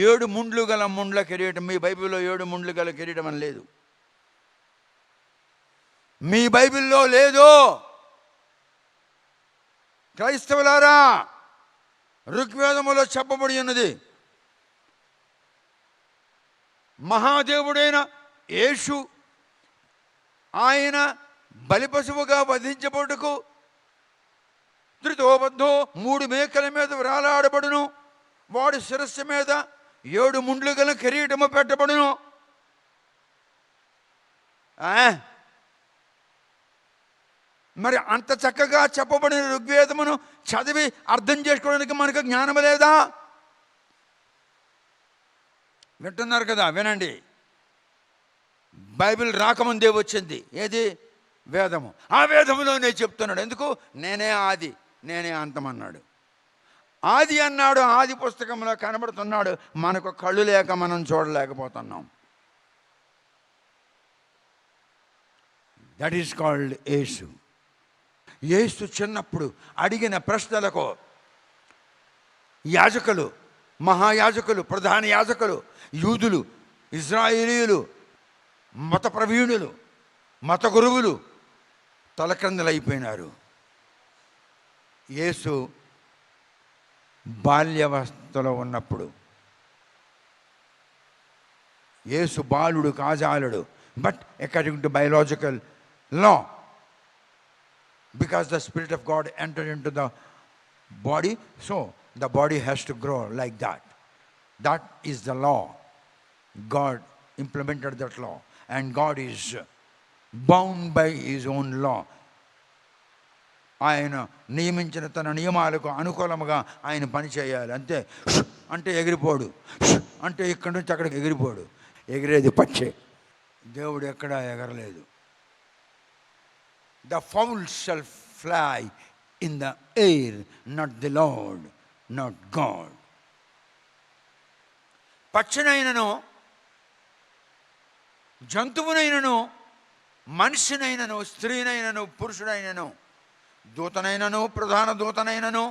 7 ముండ్లు గల ముండ్ల కిరీటం. మీ బైబిల్లో 7 ముండ్లు గల కిరీటం అని లేదు, మీ బైబిల్లో లేదు. క్రైస్తవులారా, ఋగ్వేదములో చెప్పబడి ఉన్నది, మహాదేవుడైన యేసు ఆయన బలిపశువుగా వధించబడుటకు త్రితోబద్ధో 3 మేకల మీద వ్రాలాడబడును. వాడి శిరస్సు మీద 7 ముండ్లు గల కిరీటము పెట్టబడును. మరి అంత చక్కగా చెప్పబడిన ఋగ్వేదమును చదివి అర్థం చేసుకోవడానికి మనకు జ్ఞానం లేదా? వింటున్నారు కదా, వినండి. బైబిల్ రాకముందే వచ్చింది ఏది? వేదము. ఆ వేదములోనే చెప్తున్నాడు. ఎందుకు? నేనే ఆది, నేనే అంతమన్నాడు. ఆది అన్నాడు, ఆది పుస్తకంలో కనబడుతున్నాడు. మనకు కళ్ళు లేక మనం చూడలేకపోతున్నాం. దట్ ఈస్ కాల్డ్ యేసు. యేసు చిన్నప్పుడు అడిగిన ప్రశ్నలకు యాజకులు, మహాయాజకులు, ప్రధాన యాజకులు, యూదులు, ఇజ్రాయేలీయులు, మత ప్రవీణులు, మత గురువులు తలక్రిందులైపోయినారు. యేసు బాల్యవస్థలో ఉన్నప్పుడు, యేసు బాలుడు కాజాలుడు. But according to biological law, because the Spirit of God entered into the body, so the body has to grow like that. That is the law. God implemented that law, and God is bound by his own law. ఆయన నియమించిన తన నియమాలకు అనుకూలముగా ఆయన పని చేయాలి. అంతే. అంటే ఎగిరిపోడు, అంటే ఇక్కడి నుంచి అక్కడికి ఎగిరిపోడు. ఎగిరేది పచ్చే. దేవుడు ఎక్కడా ఎగరలేదు. The fowls shall fly in the air, not the Lord, not God. పక్షినైనను, జంతువునైనను, మనిషినైనను, స్త్రీనైనను, పురుషుడైనను, దూతనైనను, ప్రధాన దూతనైనను,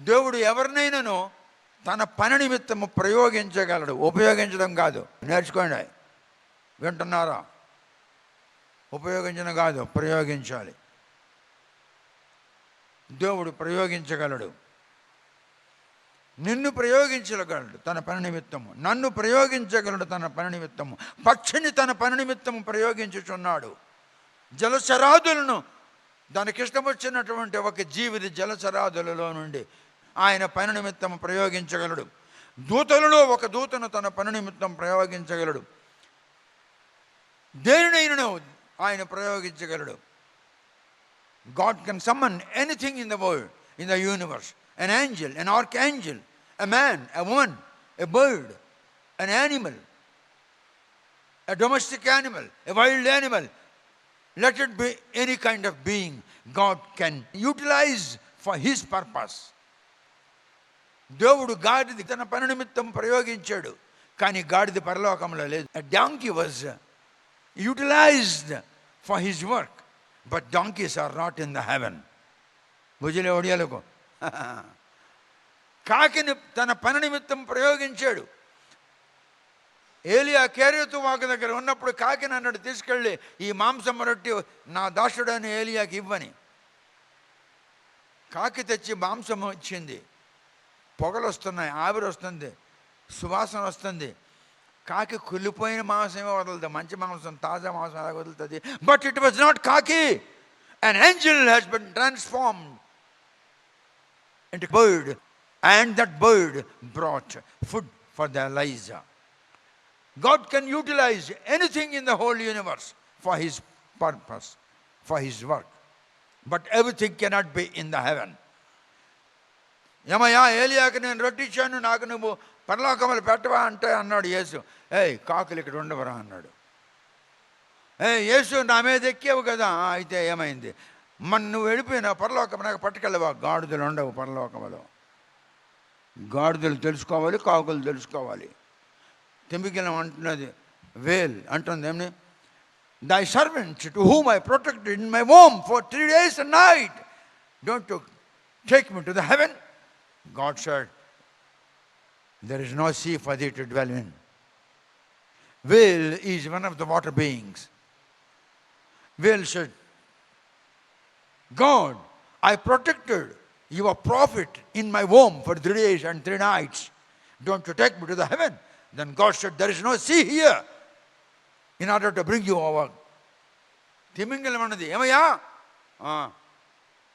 దేవుడు ఎవరినైనాను తన పని నిమిత్తము ప్రయోగించగలడు. ఉపయోగించడం కాదు. నేర్చుకోండి, వింటున్నారా? ఉపయోగించడం కాదు, ప్రయోగించాలి. దేవుడు ప్రయోగించగలడు. నిన్ను ప్రయోగించగలడు తన పని నిమిత్తము, నన్ను ప్రయోగించగలడు తన పని నిమిత్తము. పక్షిని తన పని నిమిత్తము ప్రయోగించుచున్నాడు. జలచరాదులను, దానికిష్టం వచ్చినటువంటి ఒక జీవిని జలచరాదులలో నుండి ఆయన పని నిమిత్తం ప్రయోగించగలడు. దూతలలో ఒక దూతను తన పని నిమిత్తం ప్రయోగించగలడు. దేనినైనను ఆయన ప్రయోగించగలడు. God can summon anything in the world, in the universe. An angel, an archangel, a man, a woman, a bird, an animal, a domestic animal, a wild animal. Let it be any kind of being God can utilize for his purpose. దేవుడు గాడిద తన పని నిమిత్తం ప్రయోగించాడు, కానీ గాడిద పరలోకంలో లేదు. A donkey was utilized for his work, but donkeys are not in the heaven. భుజలే ఒడియాలకు కాకిని తన పని నిమిత్తం ప్రయోగించాడు. ఏలియా కేరేతు వాకు దగ్గర ఉన్నప్పుడు కాకిని అన్నాడు, తీసుకెళ్ళి ఈ మాంసం రొట్టి నా దాసుడని ఏలియాకి ఇవ్వని. కాకి తెచ్చి మాంసం ఇచ్చింది. పొగలు వస్తున్నాయి, ఆవిరి వస్తుంది, సువాసన వస్తుంది. కాకి కుళ్ళిపోయిన మాంసమే వదలదు, మంచి మాంసం, తాజా మాంసం ఎలా వదులుతుంది? బట్ ఇట్ వాజ్ నాట్ కాకి. An angel has been transformed into a bird, and that bird brought food for the Elijah. God can utilize anything in the whole universe for his purpose, for his work, but everything cannot be in the heaven. ఏమయ్యా, ఏలియాకి నేను రొట్టి ఇచ్చాను, నాకు నువ్వు పరలోకములు పెట్టవా అంటే అన్నాడు యేసు. కాకులు ఇక్కడ ఉండవరా అన్నాడు. యేసు, నా మీద ఎక్కావు కదా, అయితే ఏమైంది? నువ్వు వెళ్ళిపోయినా పరలోకం నాకు పట్టుకెళ్ళవా? గాడిదలు ఉండవు పరలోకములో. గాడిదలు తెలుసుకోవాలి, కాకులు తెలుసుకోవాలి. తిమింగలం అంటున్నది, వేల్ అంటుంది ఏమని, thy servant to whom I protected in my womb for 3 days and night, don't you take me to the heaven? God said, there is no sea for thee to dwell in. Whale is one of the water beings. Whale said, God, I protected your prophet in my womb for 3 days and 3 nights. Don't you take me to the heaven? Then God said, there is no sea here in order to bring you over. తిమింగలం అన్నది, ఏమయ్యా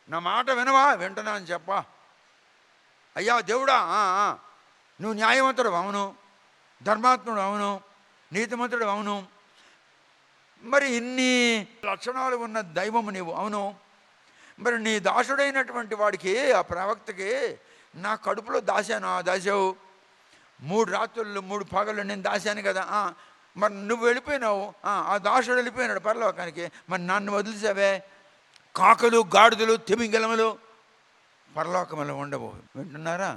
నా మాట వినవా? వింటున్నా అని చెప్పా. అయ్యా దేవుడా, నువ్వు న్యాయవంతుడు అవును, ధర్మాత్ముడు అవును, నీతిమంతుడు అవును, మరి ఇన్ని లక్షణాలు ఉన్న దైవము నీవు అవును. మరి నీ దాసుడైనటువంటి వాడికి, ఆ ప్రవక్తకి నా కడుపులో దాసావు 3 రాత్రులు 3 పగలు నేను దాశాను కదా. మరి నువ్వు వెళ్ళిపోయినావు, ఆ దాసుడు వెళ్ళిపోయినాడు పరలోకానికి, మరి నన్ను వదిలిసావే. కాకులు, గాడిదలు, తిమింగలములు పరలోకములో ఉండవు. వింటున్నారా?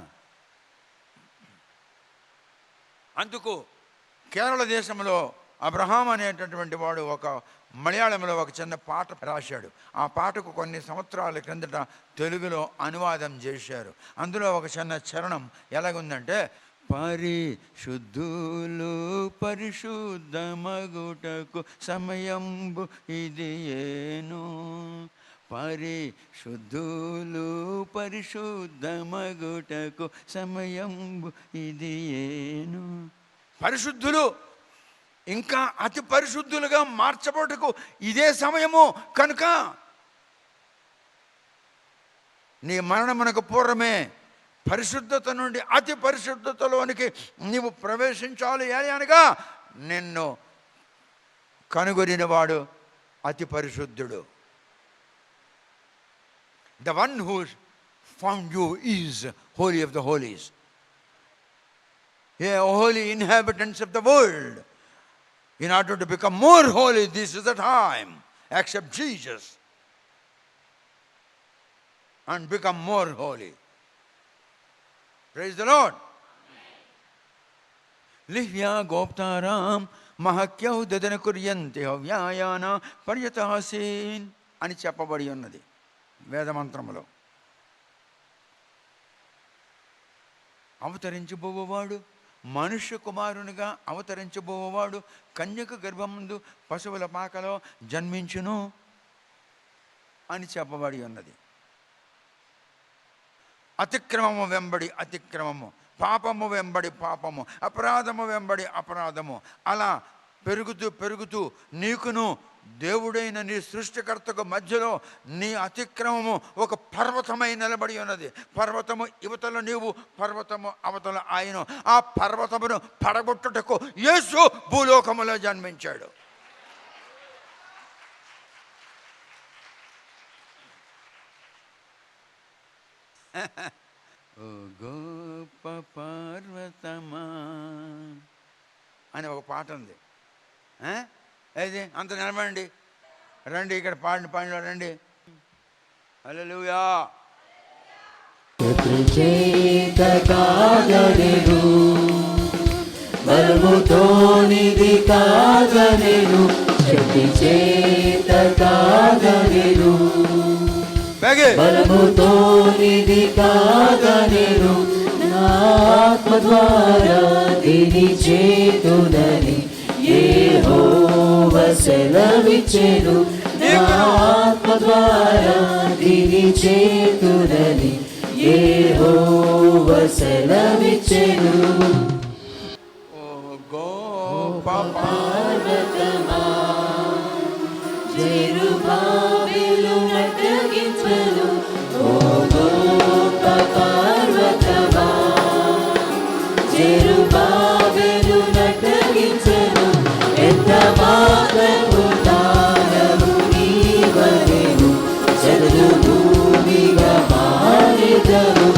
అందుకు కేరళ దేశంలో అబ్రహాం అనేటటువంటి వాడు ఒక మలయాళంలో ఒక చిన్న పాట రాశాడు. ఆ పాటకు కొన్ని సంవత్సరాల క్రిందట తెలుగులో అనువాదం చేశారు. అందులో ఒక చిన్న చరణం ఎలాగుందంటే, పరిశుద్ధులు పరిశుద్ధమగుటకు సమయంబు ఇది ఏను, పరిశుద్ధులు పరిశుద్ధమగుటకు సమయంబు ఇది ఏను. పరిశుద్ధులు ఇంకా అతి పరిశుద్ధులుగా మార్చబడుటకు ఇదే సమయము. కనుక నీ మరణమునకు పూర్వమే పరిశుద్ధత నుండి అతి పరిశుద్ధతలోనికి నీవు ప్రవేశించాలి. అనగా నిన్ను కనుగొనినవాడు అతి పరిశుద్ధుడు. The one who found you is holy of the holies. Ye holy inhabitants of the world, In order to become more holy, this is the time. Accept Jesus and become more holy. Praise the Lord. Livya goptaram mahakyau dadana kuryanti havyayana paryatahasin అని చెప్పబడి ఉన్నది వేదమంత్రములో. అవతరించబోవాడు, మనుష్య కుమారునిగా అవతరించబోవాడు కన్యక గర్భమందు పశువుల పాకలో జన్మించును అని చెప్పబడి ఉన్నది. అతిక్రమము వెంబడి అతిక్రమము, పాపము వెంబడి పాపము, అపరాధము వెంబడి అపరాధము, అలా పెరుగుతూ పెరుగుతూ నీకును దేవుడైన నీ సృష్టికర్తకు మధ్యలో నీ అతిక్రమము ఒక పర్వతమై నిలబడి ఉన్నది. పర్వతము ఇవతల నీవు, పర్వతము అవతల ఆయన. ఆ పర్వతమును పడగొట్టుటకు యేసు భూలోకములో జన్మించాడు. ఓ గొప్ప పర్వతమా అని ఒక పాట ఉంది. అయితే అంత నిలబడండి, రండి ఇక్కడ పాడిలో రండి. హల్లెలూయా. బలముతోనిది కాగనేను, శక్తి చేత కాగనేను, బలముతోనిది కాగనేను, నా ఆత్మ ద్వారా దీని చేతునని యెహోవా సెలవిచ్చెను. నా ఆత్మ ద్వారా దీని చేతునని యెహోవా సెలవిచ్చెను. ఓ గొప్ప పర్వతమా జెరుబాబెలు నటగించెను. ఓ గొప్ప పర్వతమా జెరుబాబెలు నటగించెను. ఎంత మాత్రము దానము నీవనెను, జగదు భూమిగా మారెదవు.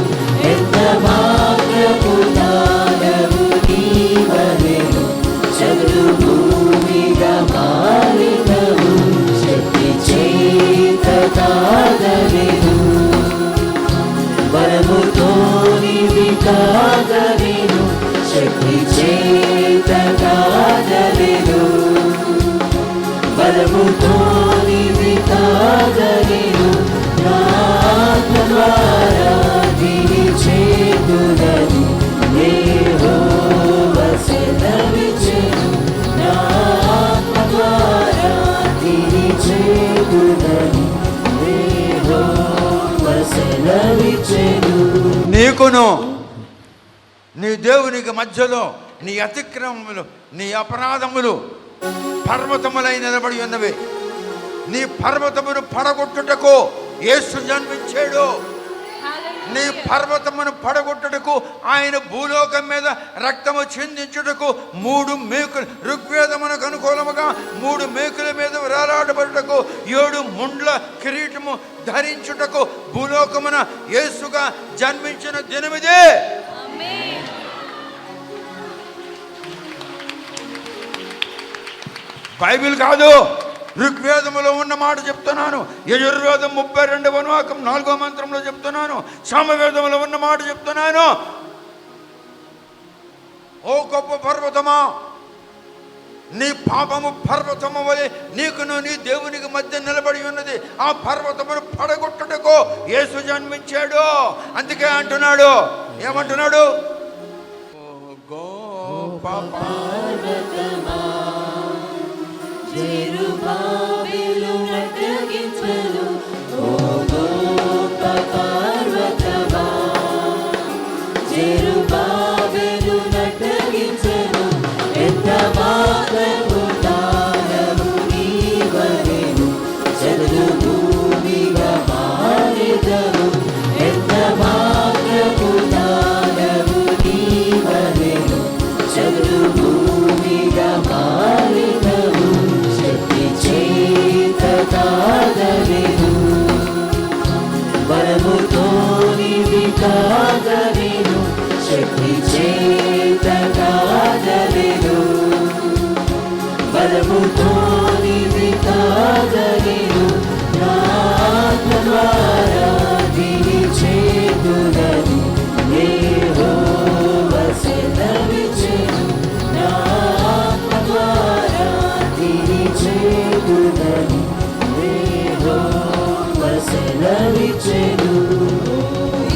ఎంత మాత్రము దానము నీవనెను, జగదు భూమిగా మారెదవు. శక్తి చేత కాగనేను, బలముతోనిది కాగనేను, శక్తి చేత కాగనేను, బలముతోనిది కాగనేను, నా ఆత్మ ద్వారా దీని చేతునని యెహోవా సెలవిచ్చెను. నా ఆత్మ ద్వారా దీని చేతునని యెహోవా సెలవిచ్చెను. నీకును నీ దేవునికి మధ్యలో నీ అతిక్రమములు, నీ అపరాధములు పర్వతములై నిలబడి ఉన్నవి. నీ పర్వతమును పడగొట్టుటకు యేసు జన్మించాడు. నీ పర్వతమును పడగొట్టుటకు ఆయన భూలోకం మీద రక్తము చిందించుటకు 3 మేకులు, ఋగ్వేదమునకు అనుకూలముగా 3 మేకుల మీద వేలాడబడుటకు 7 ముండ్ల కిరీటము ధరించుటకు భూలోకమున యేసుగా జన్మించిన దినమిదే. బైబిల్ కాదు, ఋగ్వేదములో ఉన్న మాట చెప్తున్నాను. యజుర్వేదం 32వ వాక్యం 4వ మంత్రంలో చెప్తున్నాను. సామవేదములో ఉన్న మాట చెప్తున్నాను. ఓ గొప్ప పర్వతమా, నీ పాపము పర్వతము వలె నీకును నీ దేవునికి మధ్య నిలబడి ఉన్నది. ఆ పర్వతమును పడగొట్టుటకు యేసు జన్మించాడు. అందుకే అంటున్నాడు, ఏమంటున్నాడు? ఓ గొప్ప పర్వతమా జెరుబాబెలు నటగించెను. ఓ గొప్ప పర్వతమా జెరుబాబెలు నటగించెను. ఎంత మాత్రము దానము నీవనెను, జగదు భూమిగా మారెదవు. ఎంత మాత్రము దానము నీవనెను, జగదు భూమిగా ప్రభుతో నిధి కాగలిను నా ఆత్మ ద్వారా దీని చేతులను యెహోవా సెలవిచ్చెను నా ఆత్మ ద్వారా దీని చేతులను యెహోవా సెలవిచ్చెను ఓ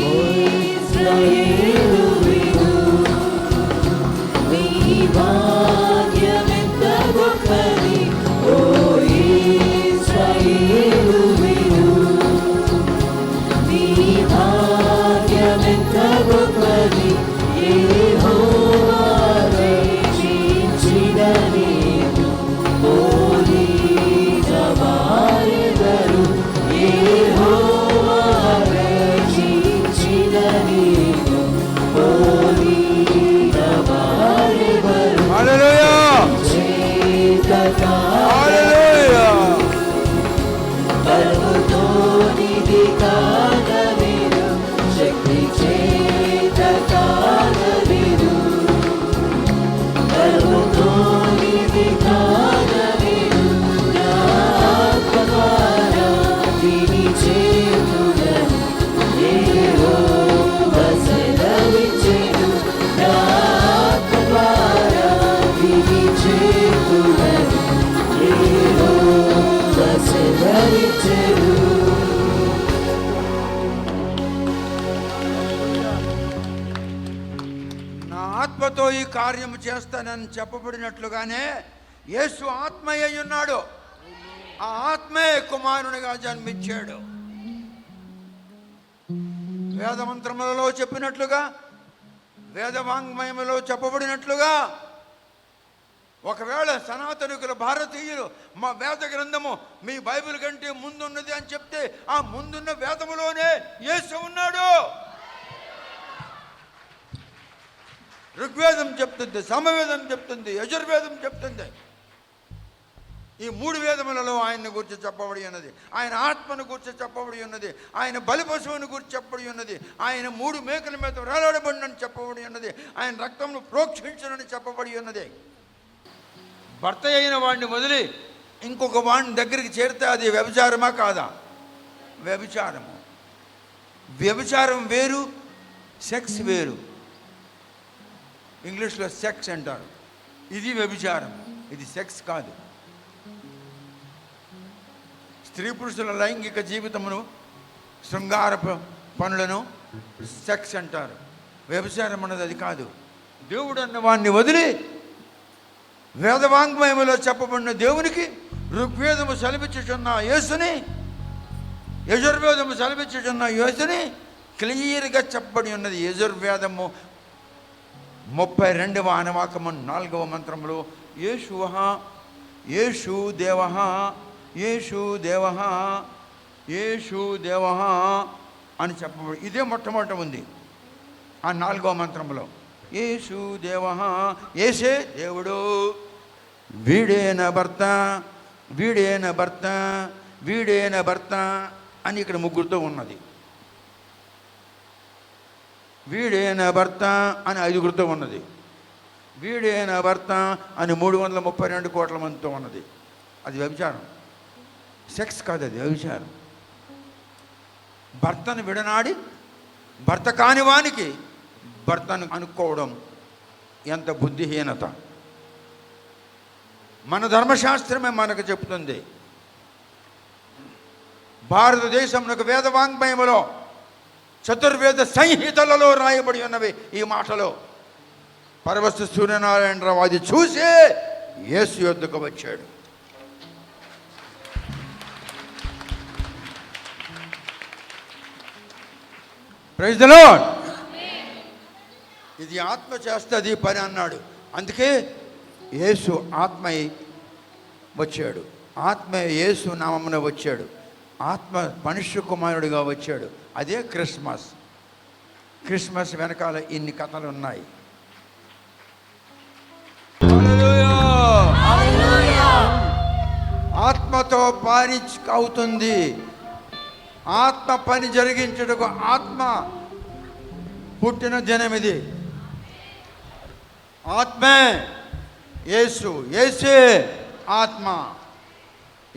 ఇశ్రాయేలు విను నీ భాగ్యమెంత గొప్పది ఓ ఇశ్రాయేలు విను నీ భాగ్యమెంత గొప్పది యెహోవా రక్షించిన నీవు పోలీన వారెవరు యెహోవా రక్షించిన నీవు పోలీన వారెవరు హల్లెలూయా చేతకా హల్లెలూయా బలముతో నిధి కాగలిను శక్తి చేత కాగలిను బలముతో నిధి కాగలిను నా ఆత్మ ద్వారా దీని చేతులను యెహోవా సెలవిచ్చెను నా ఆత్మ ద్వారా దీని చేతులను యెహోవా సెలవిచ్చెను నా ఆత్మతో ఈ కార్యము చేస్తానని చెప్పబడినట్లుగానే యేసు ఆత్మ అయి ఉన్నాడు. ఆ ఆత్మే కుమారునిగా జన్మించాడు. వేదమంత్రములలో చెప్పినట్లుగా, వేదవాంగ్మయములో చెప్పబడినట్లుగా, ఒకవేళ సనాతనికుల భారతీయులు మా వేద గ్రంథము మీ బైబిల్ కంటే ముందున్నది అని చెప్తే ఆ ముందున్న వేదములోనే యేసు ఉన్నాడు. ఋగ్వేదం చెప్తుంది, సమవేదం చెప్తుంది, యజుర్వేదం చెప్తుంది. ఈ మూడు వేదములలో ఆయన్ని గురించి చెప్పబడి ఉన్నది. ఆయన ఆత్మను గురించి చెప్పబడి ఉన్నది. ఆయన బలి పశువుని గురించి చెప్పబడి ఉన్నది. ఆయన 3 మేకల మీద వేలాడబడినని చెప్పబడి ఉన్నది. ఆయన రక్తమును ప్రోక్షించునని చెప్పబడి ఉన్నది. భర్త అయిన వాడిని వదిలి ఇంకొక వాడిని దగ్గరికి చేరితే అది వ్యభిచారమా కాదా? వ్యభిచారము. వ్యభిచారం వేరు, సెక్స్ వేరు. ఇంగ్లీష్లో సెక్స్ అంటారు. ఇది వ్యభిచారం, ఇది సెక్స్ కాదు. స్త్రీ పురుషుల లైంగిక జీవితమును, శృంగార పనులను సెక్స్ అంటారు. వ్యభిచారం అన్నది అది కాదు. దేవుడు అన్న వాడిని వదిలి వేదవాంగ్మయములో చెప్పబడిన దేవునికి ఋగ్వేదము సెలవిచ్చుచున్న యేసుని, యజుర్వేదము సెలవిచ్చుచున్న యేసుని క్లియర్గా చెప్పబడి ఉన్నది. యజుర్వేదము 32వ అనువాకము 4వ మంత్రములో యేషువః యేషు దేవః యేషు దేవః యేషు దేవః అని చెప్పబడి ఇదే మొట్టమొదట ఉంది. ఆ 4వ మంత్రంలో యేషు దేవః, యేసే దేవుడు, వీడేన భర్త, వీడేన భర్త, వీడేన భర్త అని ఇక్కడ ముగ్గురుతో ఉన్నది. వీడేన భర్త అని 5గురితో ఉన్నది. వీడేన భర్త అని 332 కోట్ల మందితో ఉన్నది. అది వ్యభిచారం, సెక్స్ కాదు, అది వ్యభిచారం. భర్తను విడనాడి భర్త కాని వానికి భర్తను అనుకోవడం ఎంత బుద్ధిహీనత. మన ధర్మశాస్త్రమే మనకు చెప్తుంది. భారతదేశంలో వేదవాంగ్మయములో చతుర్వేద సంహితలలో రాయబడి ఉన్నవి ఈ మాటలో. పరవస్తు సూర్యనారాయణరావు అది చూసే యేసు యొద్దకు వచ్చాడు. Praise the lord. ఇది ఆత్మ చేస్తుంది పని అన్నాడు. అందుకే యేసు ఆత్మై వచ్చాడు. ఆత్మ యేసు నామమున వచ్చాడు. ఆత్మ మనుష్య కుమారుడిగా వచ్చాడు. అదే క్రిస్మస్. క్రిస్మస్ వెనకాల ఇన్ని కథలు ఉన్నాయి. ఆత్మతో పని అవుతుంది. ఆత్మ పని జరిగించుటకు ఆత్మ పుట్టిన దినం ఇది. ఆత్మే యేసు, యేసే ఆత్మ.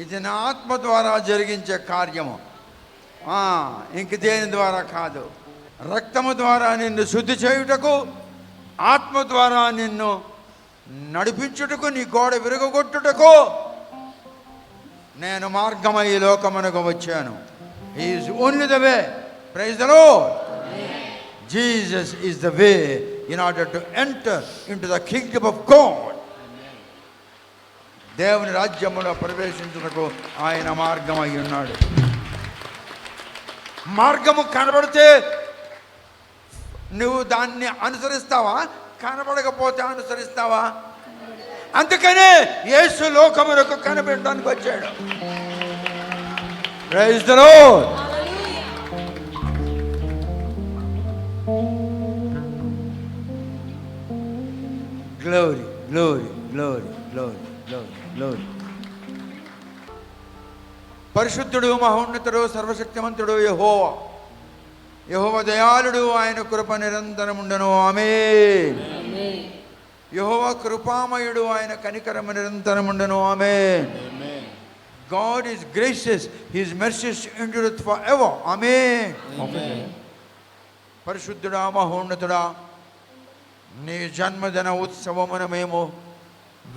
ఇది నా ఆత్మ ద్వారా జరిగించే కార్యము, ఇంక దేని ద్వారా కాదు. రక్తము ద్వారా నిన్ను శుద్ధి చేయుటకు, ఆత్మ ద్వారా నిన్ను నడిపించుటకు, నీ గోడ విరగొట్టుటకు నేను మార్గమై ఈ లోకమునకు వచ్చాను. He is only the way. Praise the lord. Jesus is the way in order to enter into the kingdom of God. దేవుని రాజ్యములో ప్రవేశించుటకు ఆయన మార్గమై ఉన్నాడు. మార్గము కనబడితే నువ్వు దాన్ని అనుసరిస్తావా? కనబడకపోతే అనుసరిస్తావా? అందుకనే యేసు లోకమునకు కనబడడానికి వచ్చాడు. Praise the lord. Glory, glory, glory, glory, glory, glory. పరిశుద్ధుడు, మహోన్నతుడు, సర్వశక్తిమంతుడు యెహోవా. యెహోవా దయాళుడు, ఆయన కృప నిరంతరముండును. ఆమేన్. యెహోవా కృపామయుడు, ఆయన కనికరము నిరంతరముండును. ఆమేన్. God is gracious, his mercies endureth forever. ఆమేన్. పరిశుద్ధుడా, మహోన్నతుడా, నీ జన్మదిన ఉత్సవమున మేము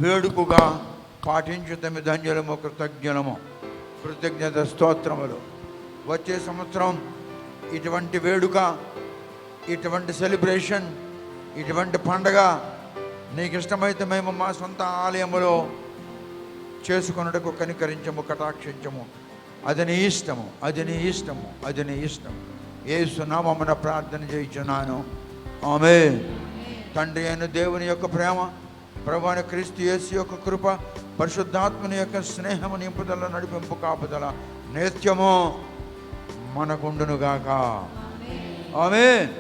వేడుకగా పాటించుతమి ధన్యులము, కృతజ్ఞులము, కృతజ్ఞత స్తోత్రములు. వచ్చే సంవత్సరం ఇటువంటి వేడుక, ఇటువంటి సెలబ్రేషన్, ఇటువంటి పండగ నీకు ఇష్టమైతే మేము మా సొంత ఆలయములో చేసుకొనుటకు కనికరించము, కటాక్షించము. అది నీ ఇష్టము, అది నీ ఇష్టము, అది నీ ఇష్టం. యేసు నామమున ప్రార్థన చేయుచున్నాను. ఆమేన్. తండ్రి అయిన దేవుని యొక్క ప్రేమ, ప్రభువైన క్రీస్తు యేసు యొక్క కృప, పరిశుద్ధాత్మని యొక్క స్నేహము, నింపుదల, నడిపింపు, కాపుదల నిత్యము మనకుండునుగాక. ఆమేన్.